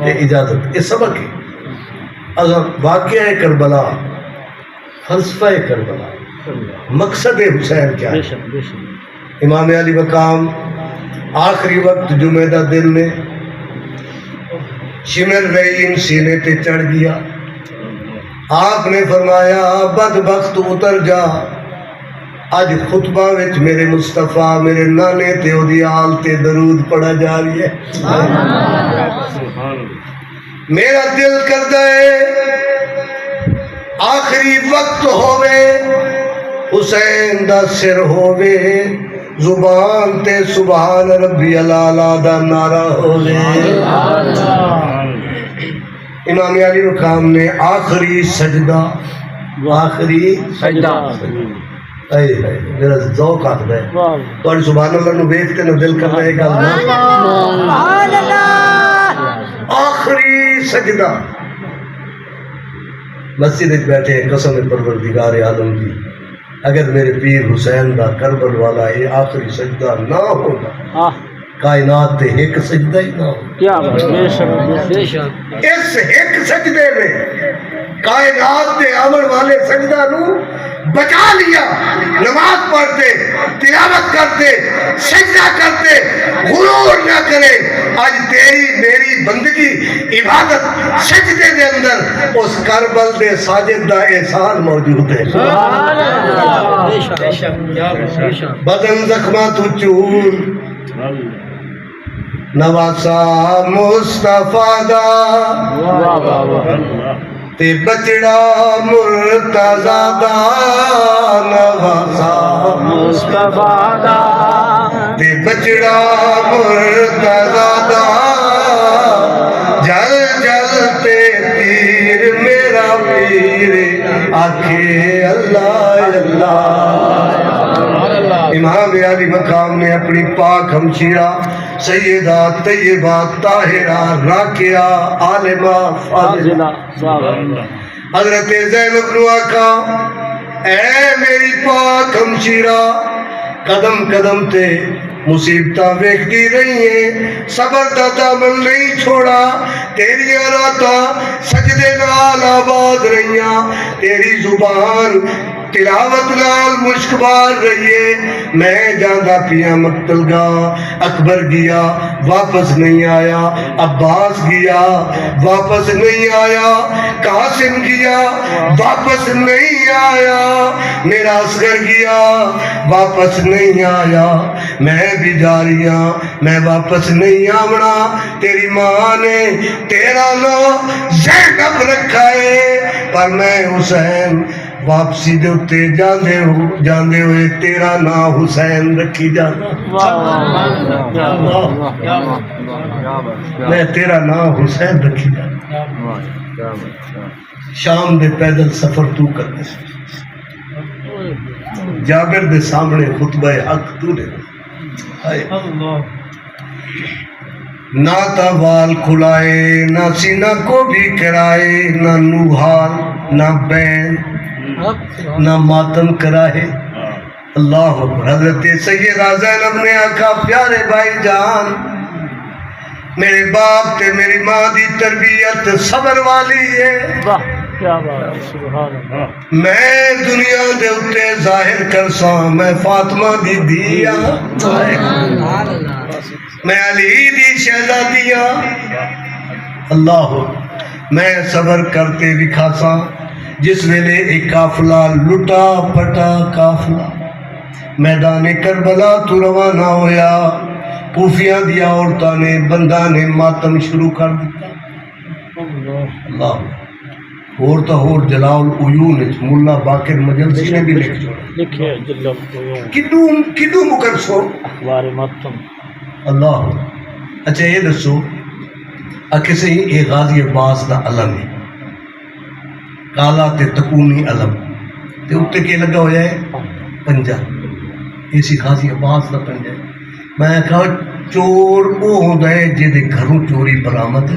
یہ اجازت یہ سبق ہے واقعہ ہے کربلا فلسفہ کربلا مقصد حسین کیا ہے امام علی مقام آخری وقت جمعہ دا دن میں شمر رہیم سینے تے چڑھ گیا آپ نے فرمایا بدبخت اتر جا آج خطبہ وچ میرے مصطفیٰ میرے نانے تے او دی آل تے درود پڑھا جا رہی ہے میرا دل کرتا ہے آخری وقت ہووے حسین دا سر ہووے زبان تے سبحان ربی العالی دا نعرہ ہووے امام علی مقام نے آخری سجدہ اے میرا ذوق آتا ہے تو سبحان اللہ نو دیکھتے نو دل کر رہے گا آخری سجدہ مسجد بیٹھے قسم پروردگار عالم کی اگر میرے پیر حسین دا کربل والا یہ آخری سجدہ نہ ہوگا کائنات تے ایک سجدہ ہی نہ ہوگا اس ایک سجدے میں کائنات تے آمن والے سجدہ نو بچا لیا نماز پڑھتے تلاوت کرتے سجدہ کرتے غرور نہ کرے آج تیری میری بندگی عبادت سجدے دے اندر اس کربل دے ساجد دا احسان موجود ہے بدن زخمہ تو چور نواسا مصطفیٰ دا تے بچڑا مرتضی دا نواسا مصطفیٰ دا تے بچڑا مرتضی دا جل جل تے تیر میرا پیر آکھے اللہ اللہ امام علی مقام نے اپنی پاک ہمشیرہ سیدہ طیبہ طاہرہ راکعہ عالمہ فاضلہ حضرت زینب نے آقا اے میری پاک ہمشیرہ قدم قدم تے مصیبتہ ویکھتی رہی ہیں صبر دا دامن نہیں چھوڑا تیری راتاں سجدے نال آباد رہیاں تیری زبان تلاوت نال مشکبار رہیے میں جاندہ پیا مقتل گا اکبر گیا واپس نہیں آیا عباس گیا واپس نہیں آیا قاسم گیا واپس نہیں آیا میرا اصغر گیا واپس نہیں آیا میں بھی جا رہی ہوں میں واپس نہیں آونا تیری ماں نے تیرا نام زینب رکھا ہے پر میں حسین واپسی دے اتے جاندے ہوئے تیرا نام حسین رکھی جانا میں تیرا نام حسین رکھی جانا شام دے پیدل سفر تو کرنے سے جابر دے سامنے خطبہ حق تو نے نہ توال کھلائے نہ سینہ کو بھی کرائے نہ نوحال نہ بین نہ ماتم کراہے اللہ اکبر حضرت سیدہ زینب نے آقا پیارے بھائی جان میرے باپ تے میری ماں دی تربیت صبر والی ہے میں دنیا دے اتے ظاہر کرسا میں فاطمہ دی دیا میں علی دی شہزادیا اللہ میں صبر کرتے دکھاسا جس ویلے ایک قافلہ لٹا پٹا قافلہ میدان کربلا تو روانہ ہویا کوفیاں دیا عورتاں نے بندہ نے ماتم شروع کر دیتا اللہ اور تو اور جلال العیون ملا باقر مجلسی نے بھی لکھ چھوڑا لکھے جلال کدوں مکر سو اخبار ماتم اللہ. اچھا یہ دسو کسی یہ غازی عباس کا علم ہے کالا تے تکونی علم تے اتنے کی لگا ہوا ہے پنجا اسی غازی عباس کا پنجا ہے. میں کہا چور وہ ہوتا ہے جہدے گھروں چوری برآمد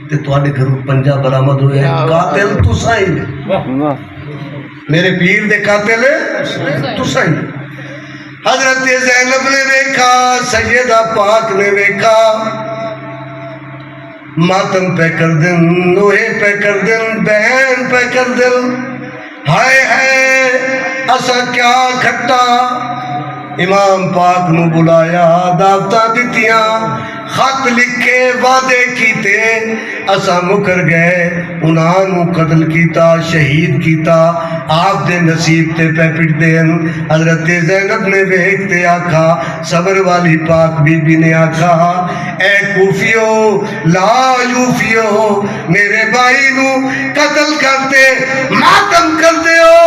تے تواڈے گھروں پنجا برآمد ہوئے قاتل تساں ہی نے میرے پیر دے قاتل تساں ہی. حضرت زینب نے ویکھا سیدہ پاک نے ویکھا ماتم پہ کر دن نوہے پہ کر دن بہن پہ کر دن ہائے ہائے اسا کیا کھٹا. امام پاک نو بلایا دعوتاں دتیاں خط لکھے وعدے کیتے اسا مکر گئے انہاں نو قتل کیتا شہید کیتا آپ دے نصیب تے پہ پٹ دین. حضرت زینب نے ویکھتے آکھا صبر والی پاک بی بی نے آکھا اے کوفیو لا یوفیو میرے بھائی نو قتل کرتے ماتم کر دیو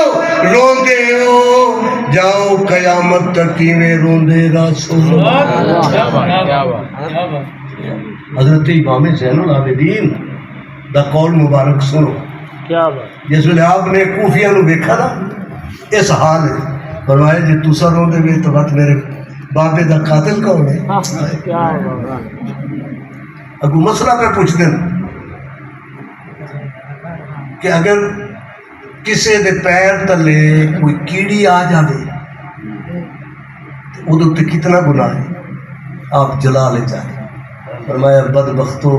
روندے ہو جاؤ قیامت تک میں روندے رسول حضرت امام زین العابدین دا قول مبارک سنو. کیا بات جس ویلے آپ نے کوفیہ نو دیکھا نا اس حال ہے فرمایا جی تسا روندے وے تو بات میرے بابے دا قاتل کون ہے. کیا بات اگو مسئلہ پہ پوچھ دیں کہ اگر کسی دے پیر تلے کوئی کیڑی آ جائے ادھر تے کتنا گناہ ہے آپ جلا لے جائے. فرمایا بدبختو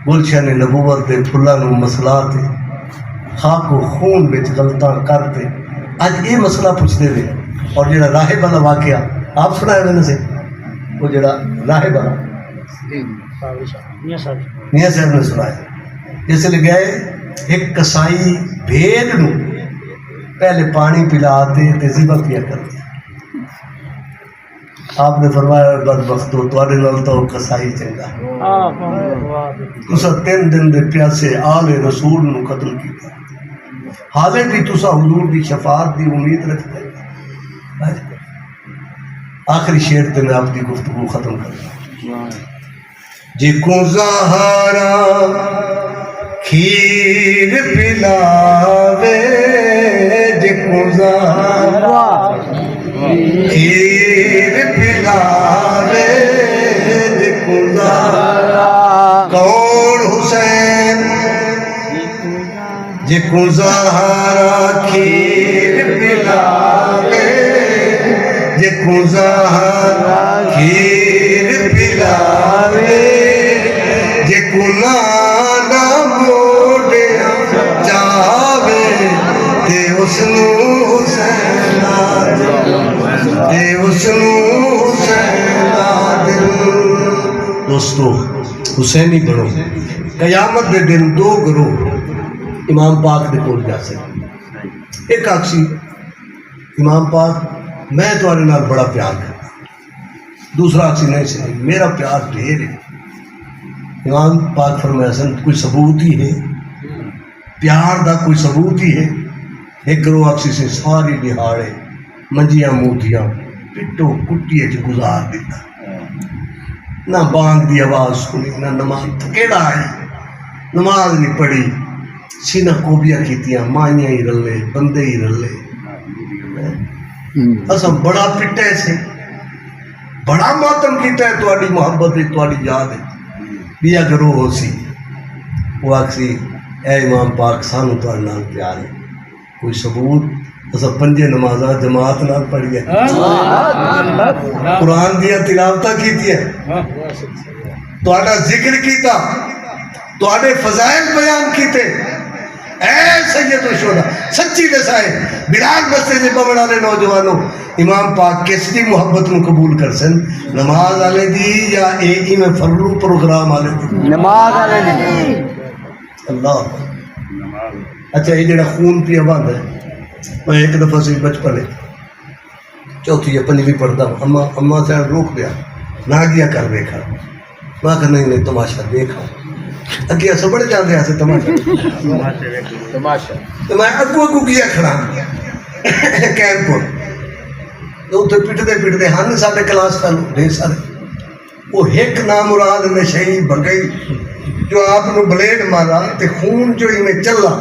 گلشن نبوت دے پھلاں نو مسئلہ تے خاک و خون وچ غلطاں کرتے اج یہ مسئلہ پوچھتے ہوئے اور جڑا راہب والا واقعہ آپ سنایا میں نے سے وہ جڑا راہب والا میاں صاحب میاں صاحب نے سنایا جس لے گئے ایک کسائی بھیڑ نو پہلے پانی پلاتے تے ذبح کیا کرتے آپ نے فرمایا بدبختو تواڈے نال تو کسائی چنگا تسا 3 دن دے پیاسے آل رسول نو قتل کیتا حالے بھی تسا حضور دی شفاعت دی امید رکھتے. آخری شعر تے میں آپ دی گفتگو ختم کرتا. جکو زہرا کھیر پلاوے جکو زہرا کھیر پلاوے جکو زہرا کون حسین جکو زہرا کھیر پلاوے جکو زہرا کھیر پلاوے جکو نانا موڑیا چاہوے تے اس نو حسین تے اس نو حسین دوستو حسینی بنو. قیامت دے دن 2 گروہ امام پاک دے کول جا سکتے. ایک آکسی امام پاک میں تمہارے نال بڑا پیار کرتا. دوسرا آکسی نہیں سکتی میرا پیار ڈھیر ہے. امام پاک فرمایا سن کوئی ثبوت ہی ہے پیار دا کوئی ثبوت ہی ہے. ایک گروہ آکسی سے ساری دہاڑے منجیاں موتیاں پٹو کٹی گزار دیتا نہ بانگ دی آواز سنی نہ نماز تھکیڑا ہے نماز نہیں پڑھی سینہ کوبیاں کیتیاں مائیاں ہی رلے بندے ہی رلے. اساں بڑا پٹے سے بڑا ماتم کیتا ہے تواڈی محبت ہے تواڈی یاد ہے بیا گروہ ہو سی وہ آکسی اے امام پاک سانو تواڈے نال پیار ہے کوئی ثبوت. اساں 5 نمازاں جماعت نال پڑھی ہے قرآن دیا تلاوتاں کیتی ہے تواڈا ذکر کیتا تواڈے فضائل بیان کیتے. اے سید الشہداء سچی دسائے بلال مسجد دے بمڑ والے نوجوانوں امام پاک کس دی محبت نو قبول کر سن نماز والے دی یا اے میں فرلو پروگرام والے دی نماز والے دی. اللہ. اچھا یہ جڑا خون پیا بند ہے میں ایک دفعہ سے بچپن ہے 4تھی یا 5ویں پڑھتا ہوں اماں سے روک دیا نہ گیا کر دیکھا میں کہ نہیں تماشا دیکھا اگے اصل بڑے جانے ہیں تماشا تماشا تو میں اگو اگو کیا کھڑا کیمپ اتنے پٹتے ہن سارے کلاس فیلو ڈھیر سارے وہ ایک نامراد نشئی بگئی جو آپ نے بلیڈ مارا تے خون جو ہی میں چلا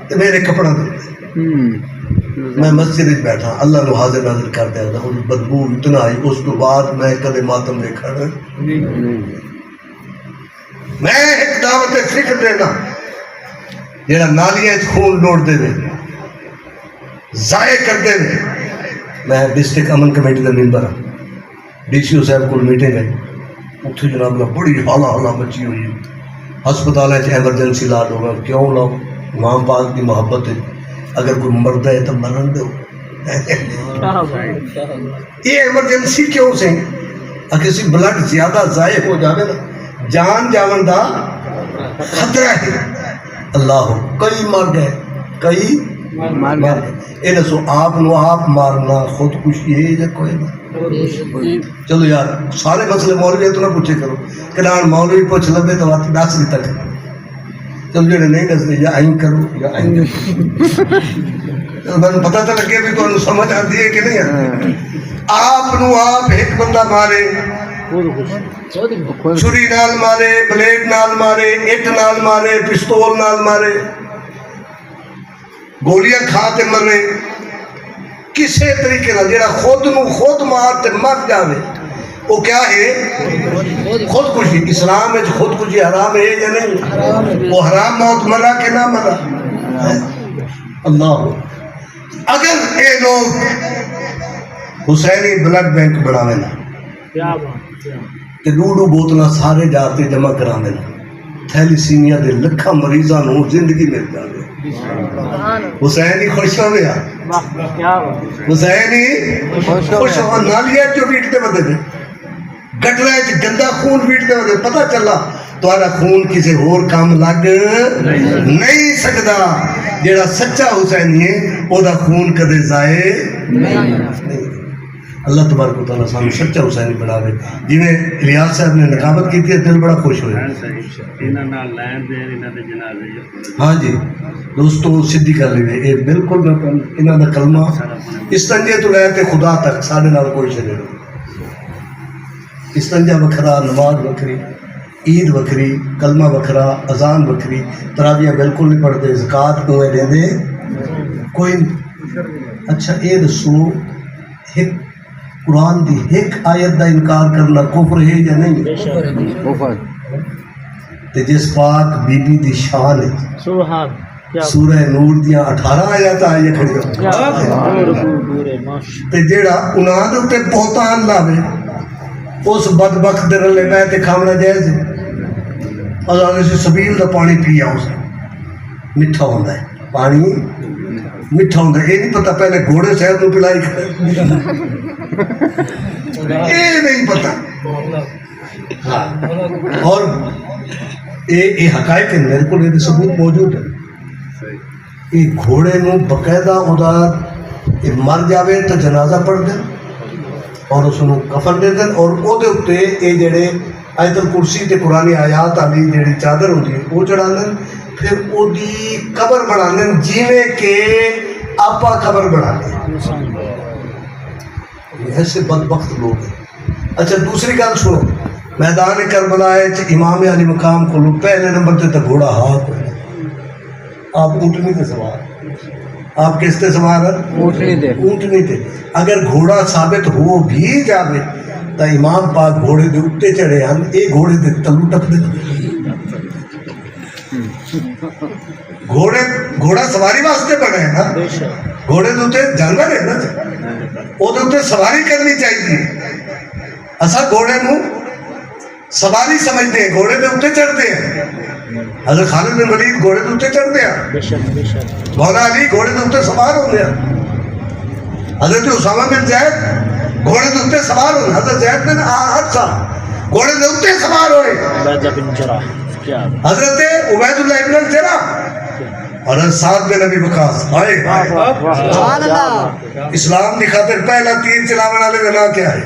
تے میرے کپڑا دے میں مسجد میں بیٹھا اللہ نو حاضر ناظر کر دیا تھا اس بدبو اتنا آئی اس تو بعد میں کدے ماتم دیکھا میں ایک دعوت فکر دینا جیڑا نالیاں خون ڈوڑ دے ضائع کر دے میں ڈسٹرکٹ امن کمیٹی کا ممبر ہوں ڈی سی او صاحب کو میٹنگ ہے اتنے جناب نا بڑی حالا مچی ہوئی ہسپتال ایمرجنسی لا لو کیوں لاؤ امام پاک کی محبت ہے اگر کوئی مرد ہے تو مرن دو یہ ایمرجنسی کیوں سے کسی بلڈ زیادہ ضائع ہو جائے نا جان جاون دا خطرہ ہے اللہ کئی مر گئے کئی مر گئے یہ دسو آپ نو آپ مارنا خودکشی ہے یا کوئی نہ چلو یار سارے مسئلے مولوی تو نہ پوچھے کرو کہ نہ مولوی پوچھ لبے تو آپ دس بھی تک چلو جڑے نہیں دستے یا آئیں کرو یا آئیں میں پتہ تو لگے بھی تو سمجھ آتی ہے کہ نہیں آپ نو آپ ایک بندہ مارے چھری نال مارے بلیڈ نال مارے اٹ نال مارے پستول نال مارے گولیاں کھاتے مرے کسے طریقے نہ جڑا خود نو خود مار تے مر جاوے وہ کیا ہے خودکشی اسلام میں خودکشی حرام ہے یا نہیں وہ حرام موت مرا کہ نہ مرا اللہ اگر اے لوگ حسینی بلڈ بینک بناوے نا تے ڈوڈو بوتنا سارے جاتے جمع کرانے نا تھیلیسیمیا دے لکھا مریضاں نو زندگی مل جاوے حسینی خوش ہو گیا حسینی خوش ہو نالیاں جو بیٹھتے بدے تھے گٹرے گندا خون بیٹھتے بدے پتہ چلا تمہارا خون کسی اور کام لگ نہیں سکتا جیڑا سچا حسینی ہے وہ دا خون کدے ضائع نہیں اللہ تبارک و تعالیٰ سانو سچا حسینی بنا دے جی میں الیاس صاحب نے نقابت کی تھی دل بڑا خوش ہوئے ہاں جی دوستو سدھی کر لیے یہ بالکل انہوں نے کلمہ استنجے تو لے کے خدا تک سارے نال کوئی شے نہیں استنجا وکھرا نماز وکھری عید وکھری کلمہ وکھرا اذان وکھری تراویح بالکل نہیں پڑھتے زکات کو دے دے کوئی اچھا یہ دسو ایک قرآن دی ایک آیت دا انکار کرنا کفر ہے یا نہیں تے جس پاک بی بی دی شان ہے سورہ نور دیاں 18 آیات آئیے کھڑی تے جیڑا انہاں دے اوتے بہتان لاوے اس بدبخت دے رلے میں تے کھاونا جائز ہے اللہ سے سبیل دا پانی پیا اس میٹھا ہوندا ہے پانی میٹھا ہوندا ہے یہ نہیں پتہ پہلے گھوڑے شہد نو پلائی کھڑے یہ نہیں پتہ اور یہ حقائق میرے کو یہ ثبوت موجود ہے یہ گھوڑے نو باقاعدہ ادا مر جاوے تو جنازہ پڑھ دیں اور اس نو کفن دے دیں اور او دے اتے یہ جڑے آیت الکرسی تے قرآن آیات والی جڑی چادر ہوتی ہے وہ چڑھا دیں پھر او دی قبر بنا دیں جیویں کہ آپا قبر بنا دیں ایسے بدبخت لوگ ہیں اچھا دوسری گل سنو میدان کربلا امام علی مقام کو لوگ پہلے نمبر تے گھوڑا ہاتھ ہوئے آپ اونٹنی تے سوار آپ کس تے سوار ہیں اونٹنی تے اگر گھوڑا ثابت ہو بھی جاوے تو امام پاک گھوڑے دے اٹھتے چڑھے ہیں ایک گھوڑے دے تلو ٹپ دے گھوڑا سواری واسطے بنا ہے نا گھوڑے دے اٹھتے جانور ہے نا وہ دے اٹھتے سواری کرنی چاہیے اصل گھوڑے نو سواری سمجھتے ہیں گھوڑے دے اٹھتے چڑھتے ہیں حضرت خالد بن ولید گھوڑے دے اٹھتے چڑھتے ہیں مولا علی گھوڑے دے اٹھتے سوار ہو گیا حضرت اسامہ بن زید گھوڑے دے اٹھتے سوار ہو حضرت زید بن حارثہ گھوڑے دے اٹھتے سوار ہوئے حضرت عبید اللہ ابن الجراح اور سعد بن ابی وقاص اسلام کی خاطر پہلا تیر چلاون والے کا نام کیا ہے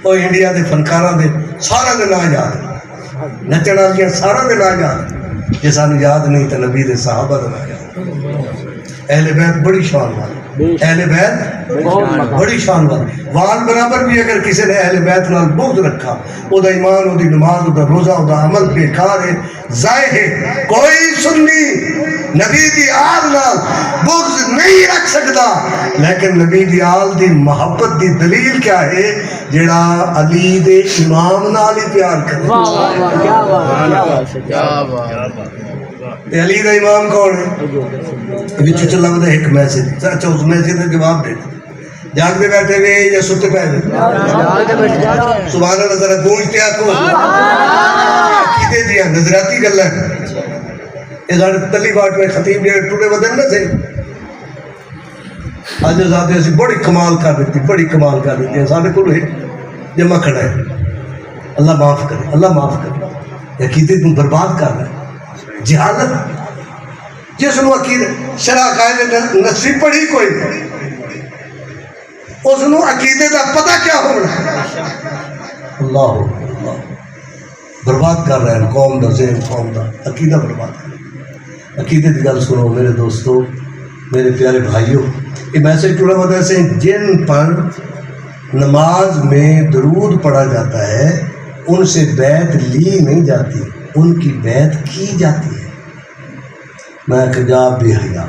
وہ انڈیا دے فنکاراں دے سارا دے نام یاد ہے نچن والی سارا دن آ جا جی سانو یاد نہیں تو نبی دے صحابہ دن آ جا اہل بیت بڑی شان والی اہل بیت بڑی شان والی وال برابر بھی اگر کسی نے اہل بیت نال بغض رکھا او دا ایمان او دی نماز او دا روزہ او دا عمل بیکار ہے ضائع ہے کوئی سنی نبی دی آل نال بغض نہیں رکھ سکتا لیکن نبی دی آل دی محبت دی دلیل کیا ہے جڑا علی دے امام نال ہی پیار کرے علی دا امام کون ہے بچو چلا بدا ایک میسیج اچھا اس میسیج کا جواب دے جاگ دے بیٹھے ہوئے یا سوتے پہ سبحان اللہ ذرا گونجتے آپ کو عقیدے دیا نظریاتی گل ہے اس آنے تلی باٹ میں خطیب یہ ٹوٹے بدن نہ تھے آج ذاتے ایسی بڑی کمال کر دیتی بڑی کمال کر دیتی ہے سانے کو ہے جمع کھڑا ہے اللہ معاف کرے اللہ معاف کرے عقیدے تم برباد کر رہے جہالت جس نو عقیدہ شرع قائد نصری پڑھی کوئی اس نو عقیدے دا پتہ کیا ہونا اللہ برباد کر رہے ہیں قوم دا ذہن قوم دا عقیدہ برباد کر رہے ہیں عقیدے کی گل سنو میرے دوستو میرے پیارے بھائیوں یہ میسج ٹوڑا وجہ سے جن پر نماز میں درود پڑھا جاتا ہے ان سے بیعت لی نہیں جاتی ان کی بیعت کی جاتی ہے میں کجاب بھی حیا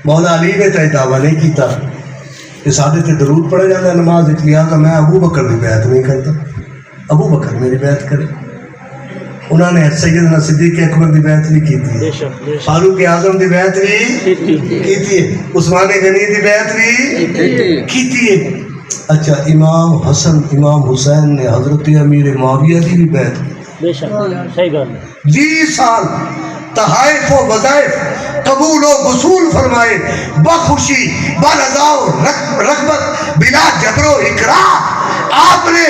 مولا علی نے تو دعویٰ نہیں کیتا کہ سادے تے درود پڑھا جاتا ہے نماز لہٰذا میں ابو بکر کی بیعت نہیں کرتا ابو بکر میری بیعت کرے انہوں نے سیدنا صدیق اکبر کی بیعت بھی کی تھی فاروق اعظم کی بیعت بھی کی تھی عثمان غنی کی بیعت بھی کی تھی اچھا امام حسن امام حسین نے حضرت امیر معاویہ کی بھی بیعت کی 20 سال تحائف و وظائف قبول و وصول فرمائے بخوشی برضا و رغبت بلا جبر و اکراہ آپ نے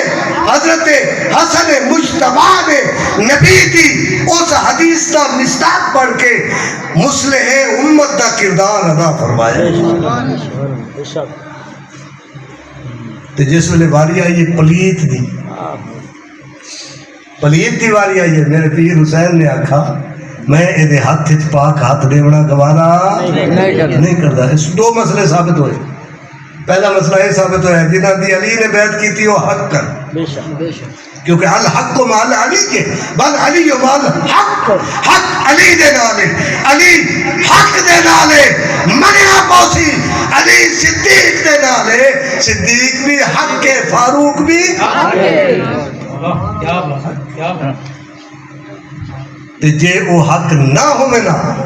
حضرت حسن مجتبیٰ نے نبی دی اس حدیث کا مصداق پڑھ کے مصلح امت کا کردار ادا فرمایا تو جس ویلے واری آئی ہے پلیت دی واری آئی ہے میرے پیر حسین نے آکھا میں یہ ہاتھ پاک ہاتھ دیونا گوارا نہیں کرتا اس دو مسئلے ثابت ہوئے پہلا مسئلہ یہ ثابت ہوا ہے جنہاں دی علی نے بیعت کی تھی وہ حق کر کیونکہ الحق کو مال علی کے بل علی و مال حق حق علی دے نالے علی حق دے نالے منیا پوسی علی صدیق دے نالے صدیق بھی حق کے فاروق بھی جے وہ حق نہ ہو میں نہ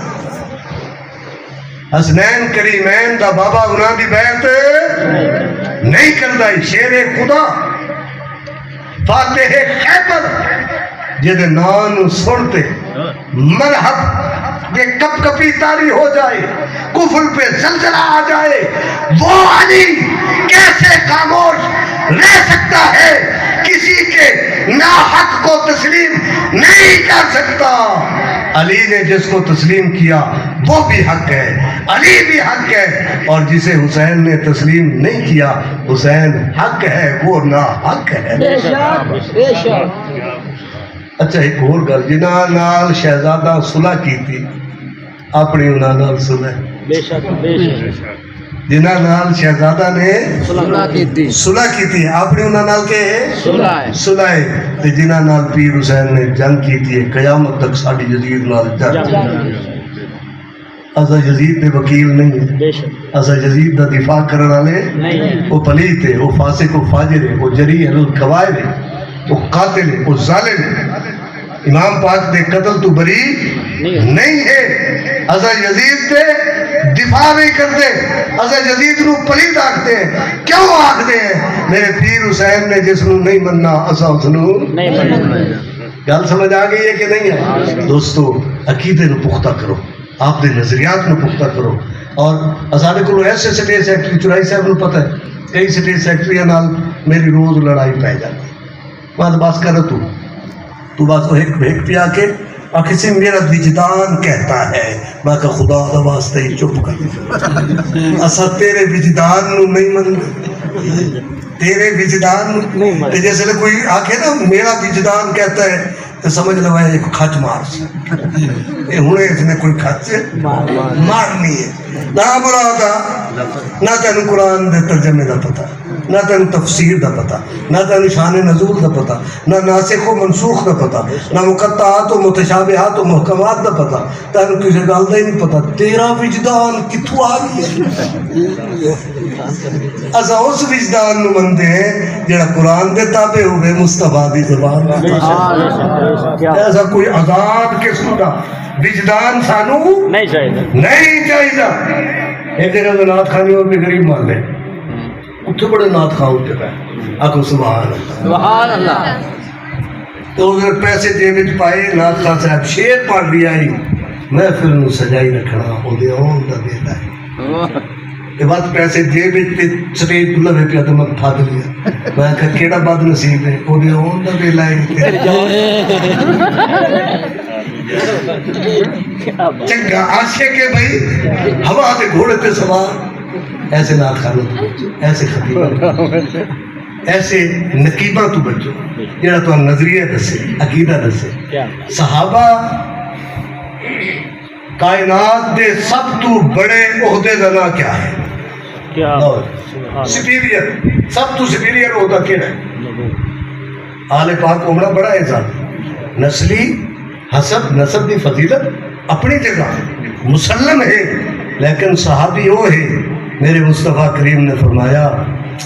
حسنین کریمین دا بابا انہاں دی بیعت نہیں کردا شیر خدا فاتح خیبر جدے نام سنتے مرحب یہ کپ کپی تاری ہو جائے کفر پہ زلزلہ آ جائے وہ علی کیسے خاموش رہ سکتا ہے کسی کے ناحق کو تسلیم نہیں کر سکتا علی نے جس کو تسلیم کیا وہ بھی حق ہے علی بھی حق ہے اور جسے حسین نے تسلیم نہیں کیا حسین حق ہے وہ ناحق ہے اچھا ایک اور گل جنہاں نال شہزادہ صلح کی تھی اپنی انہاں نال صلح جنہاں نال شہزادہ نے صلح کی تھی اپنی انہاں نال کے صلح تے جنہاں نال پیر حسین نے جنگ کی تھی قیامت تک ساڈی یزید نال جنگ اسا یزید دے وکیل نہیں ہے اسا یزید دا دفاع کرن والے وہ پلیت ہے وہ فاسق و فاجر ہے وہ جری القبائر ہے وہ قاتل ہے وہ ظالم ہے امام پاک دے قتل تو بری نہیں ہے اسا یزید دے دفاع نہیں کرتے اسا یزید نو پلید آکھتے ہیں کیوں آکھتے ہیں میرے پیر حسین نے جس نو نہیں مننا اسا اس نو نہیں مننا گل سمجھ آ گئی ہے کہ نہیں ہے دوستو عقیدے نو پختہ کرو آپ دے نظریات نو پختہ کرو اور اساڈے کول ایسے سٹیٹ سیکٹری چورائی صاحب نو پتہ ہے کئی سٹیٹ سیکٹریاں نال میری روز لڑائی پہ جاتی بات بات کر تو بات ایک پیا کے اور کسی میرا وجدان کہتا ہے میں کہ خدا دا واسطے ہی چپ کر اسا تیرے وجدان نو نہیں من تیرے وجدان تے جیسے کوئی آکھے نا میرا وجدان کہتا ہے تو سمجھ لو ایک کھچ مار سی ہوں اس نے کوئی کھچ مارنی ہے نہ مرادا نہ تینوں قرآن دے ترجمے دا پتہ نہ تینوں تفسیر دا پتہ نہ تینوں شان نزول دا پتہ نہ ناسخ و منسوخ دا پتہ نہ مقطعات و متشابہات و محکمات دا پتہ تینوں کسی گل دا ہی نہیں پتہ تیرا وجدان کتھوں آ گیا اسا اس وجدان نو مندے ہیں جڑا قرآن دے تابع ہوئے مصطفیٰ دی زبان ایسا کوئی آزاد قسم کا وجدان سانو نہیں چاہیے ایک دن نعت خانی اور بھی غریب مان لے اتنے بڑے نعت خان اٹھے پہ آخو سبحان اللہ تو ادھر پیسے جیب پائے نعت خان صاحب شیر پڑھ لیا ہی محفل نو سجائی رکھنا وہ دے اون دا دیتا ہے یہ بات پیسے جیب پہ سٹیج پہ لگے پیا تو میں پھاد لیا میں کہا کیڑا بد نصیب ہے وہ دے اون دا دے لائے چنگا عاشق ہے بھائی ہوا دے گھوڑے تے سوار ایسے نعت خانوں ایسے خطیبہ ایسے نقیبہ تو بچو جڑا تو نظریہ دسے عقیدہ دسے صحابہ کائنات دے سب تو بڑے عہدے دا نام کیا ہے سپیریئر سب تو سپیریئر عہدہ کیڑا ہے آل پاک عمرہ بڑا اعزاز نسلی حسب نسب دی فضیلت اپنی جگہ مسلم ہے لیکن صحابی وہ ہے میرے مصطفیٰ کریم نے فرمایا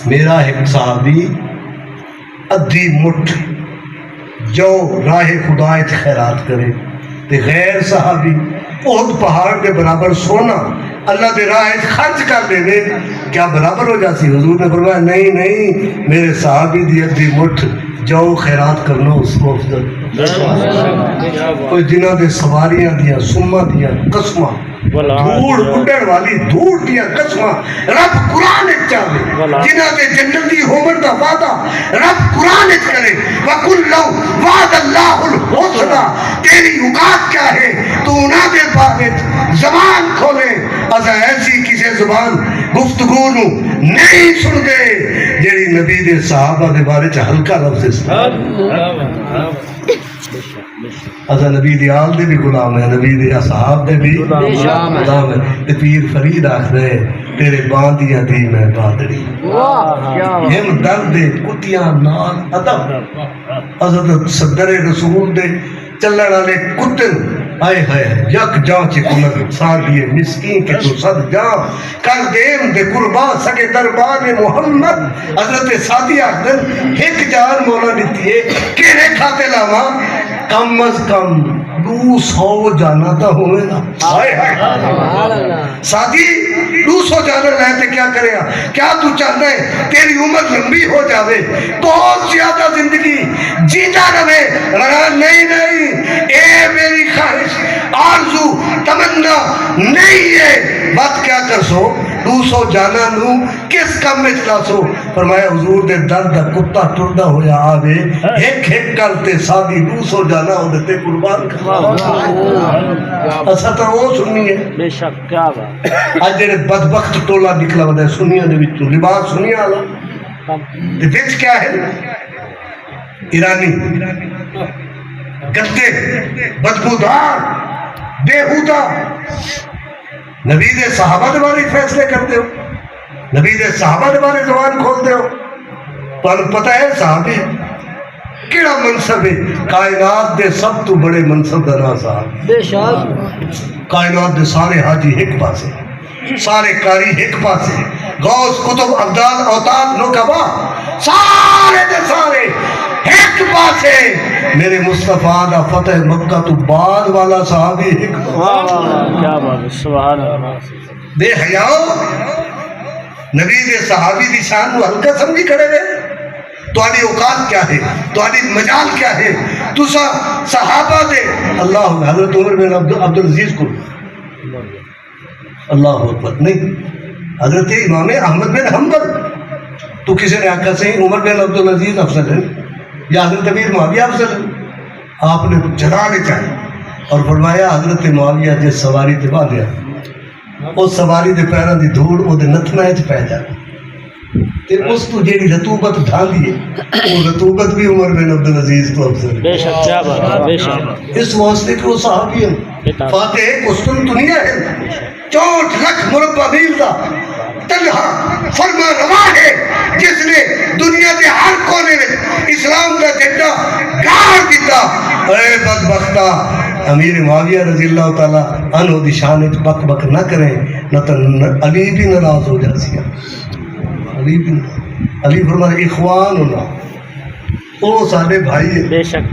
میرا ایک صحابی ادھی مٹھ جو راہ خدا خیرات کرے تے غیر صحابی احد پہاڑ کے برابر سونا اللہ دے راہ خرچ کر دے دے کیا برابر ہو جاتی حضور نے فرمایا نہیں نہیں میرے صحابی دی ادھی مٹھ جو خیرات کرنا اس کو افضل کوئی جنہ دے سواریاں دیا سما دیا قسمہ دھوڑ اڈن والی دھوڑ دیا قسمہ رب قرآن چاہے جنہ دے جنتی ہومر دا وعدہ رب قرآن کرے وَقُلْ لَوْ وَعْدَ اللَّهُ الْحُسْنَى تیری اوقات کیا ہے تو انہاں دے بارے زبان کھولے اسا ایسی کسی زبان گفتگو نو نہیں سن گئے جیڑی نبی دے صحابہ دے بارے چا ہلکا لفظ اسا نبی دی آل دے بھی غلام ہے نبی دی اصحاب دے بھی غلام ہے تے پیر فرید آخ رہے تیرے باندیاں دی میں بادڑی ہم درد دے کتیاں نال ادب حضرت صدر رسول دے چلن والے کتن آئے ہائے یک جان چی کنر سادیے مسکین کے تو صد جان کر دیم دے قربان سکے دربان محمد حضرت سادی آخدن ایک جان مولا دیتی ہے کیرے کھاتے لاما کم از کم 200 جانا تھا ہوئے نا آئے ہائے سادی 200 جانا رہتے کیا کرے گا کیا تو چاہتا ہے تیری عمر لمبی ہو جاوے بہت زیادہ زندگی جیتا رہے نہیں نہیں اے میری خواہش آرزو تمنا نہیں ہے بات کیا کر سو 200 جانا نو کس کم میں چلا سو فرمایا حضور دے درد کتا ٹردہ ہویا آوے ایک ایک کرتے سادی 200 جانا ہو دیتے قربان اسا تو وہ سننی ہے بے شک کیا بات آج جڑے بدبخت ٹولا نکلا ودا سنیاں دے وچوں لباس سنیاں والا تے وچ کیا ہے ایرانی گندے بدبودار بےہودہ نبی دے صحابہ دے بارے فیصلے کرتے ہو نبی دے صحابہ دے بارے زبان کھولتے ہو تو انہوں پتہ ہے صحابی کیڑا منصب ہے کائنات دے سب تو بڑے منصب دا نام صاحب بے شک کائنات دے سارے حاجی ایک پاسے سارے کاری ایک پاسے غوث کتب ابدال اوتاد نوکبا سارے دے سارے ایک پاسے میرے مصطفیٰ دا فتح مکہ تو بعد والا صحابی ایک کیا بات سبحان اللہ بے حیاؤ نبی دے صحابی دی شان کو ہلکا سمجھی کھڑے ہوئے تہاڈی اوقات کیا ہے تہاڈی مجال کیا ہے تسا صحابہ دے اللہ حضرت عمر بن عبدالعزیز کو اللہ اکبر نہیں حضرت امام احمد بن حنبل تو کسی نے آقا سے عمر بن عبدالعزیز افضل ہے یا حضرت امیر معاویہ افضل ہے آپ نے جلانے چاہے اور فرمایا حضرت معاویہ جس سواری تے باندھیا اس سواری دے پیراں دی دھوڑ او دے نتھنا وچ پے جائے تے اس تو جیڑی رطوبت ڈھالی ہے وہ رطوبت بھی عمر بن عبدالعزیز تو افضل بے شک کیا بات ہے بے شک اس واسطے کہ وہ صحابی ہیں فاتح قسطنطنیہ ہے 64 لاکھ مربع میل دا تنہا فرما روا ہے جس نے دنیا کے ہر کونے میں اسلام کا جھنڈا گاڑ دیتا. اے بدبختہ امیر معاویہ رضی اللہ تعالیٰ عنہ دی شان وچ بک بک نہ کریں نہ تو علی بھی ناراض ہو جاسی. علی فرمایا اخواننا وہ سارے بھائی ہیں بے شک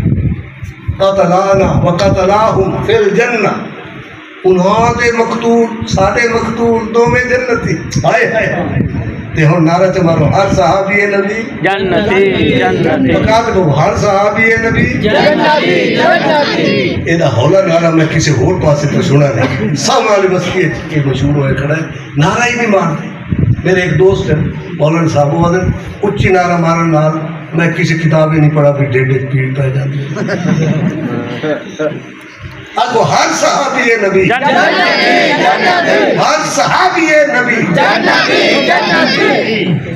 قتلانا وقتلاہم فی الجنہ انہاں دے مقتول سارے مقتول دو میں جنتی. ہائے ہائے تے ہن نعرہ چ مارو ہر صحابی نبی جنتی جنتی فقط وہ ہر صحابی نبی جنتی جنتی. یہ ہولا نعرہ میں کسی اور پاسے تو سنا نہیں. سب والے مسکی کے مشہور ہوئے کھڑا ہے نعرہ ہی نہیں مارتے. میرے ایک دوست ہیں مولانا صاحب وہ اچھی نعرہ مارن نال میں کسی کتاب ہی نہیں پڑھا بھی ڈیڈ پیڑ پہ جاتی. آگو ہر صحابی نبی ہر صحابی نبی.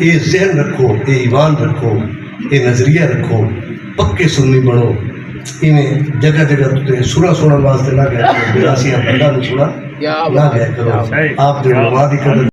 یہ ذہن رکھو یہ ایمان رکھو یہ نظریہ رکھو پکے سنی بڑھو. انہیں جگہ جگہ تے سنا سنن واسطے نہ گیا کرو. براسیاں بندہ نہیں سنا نہ گیا کرو. آپ جو علماء دی قدر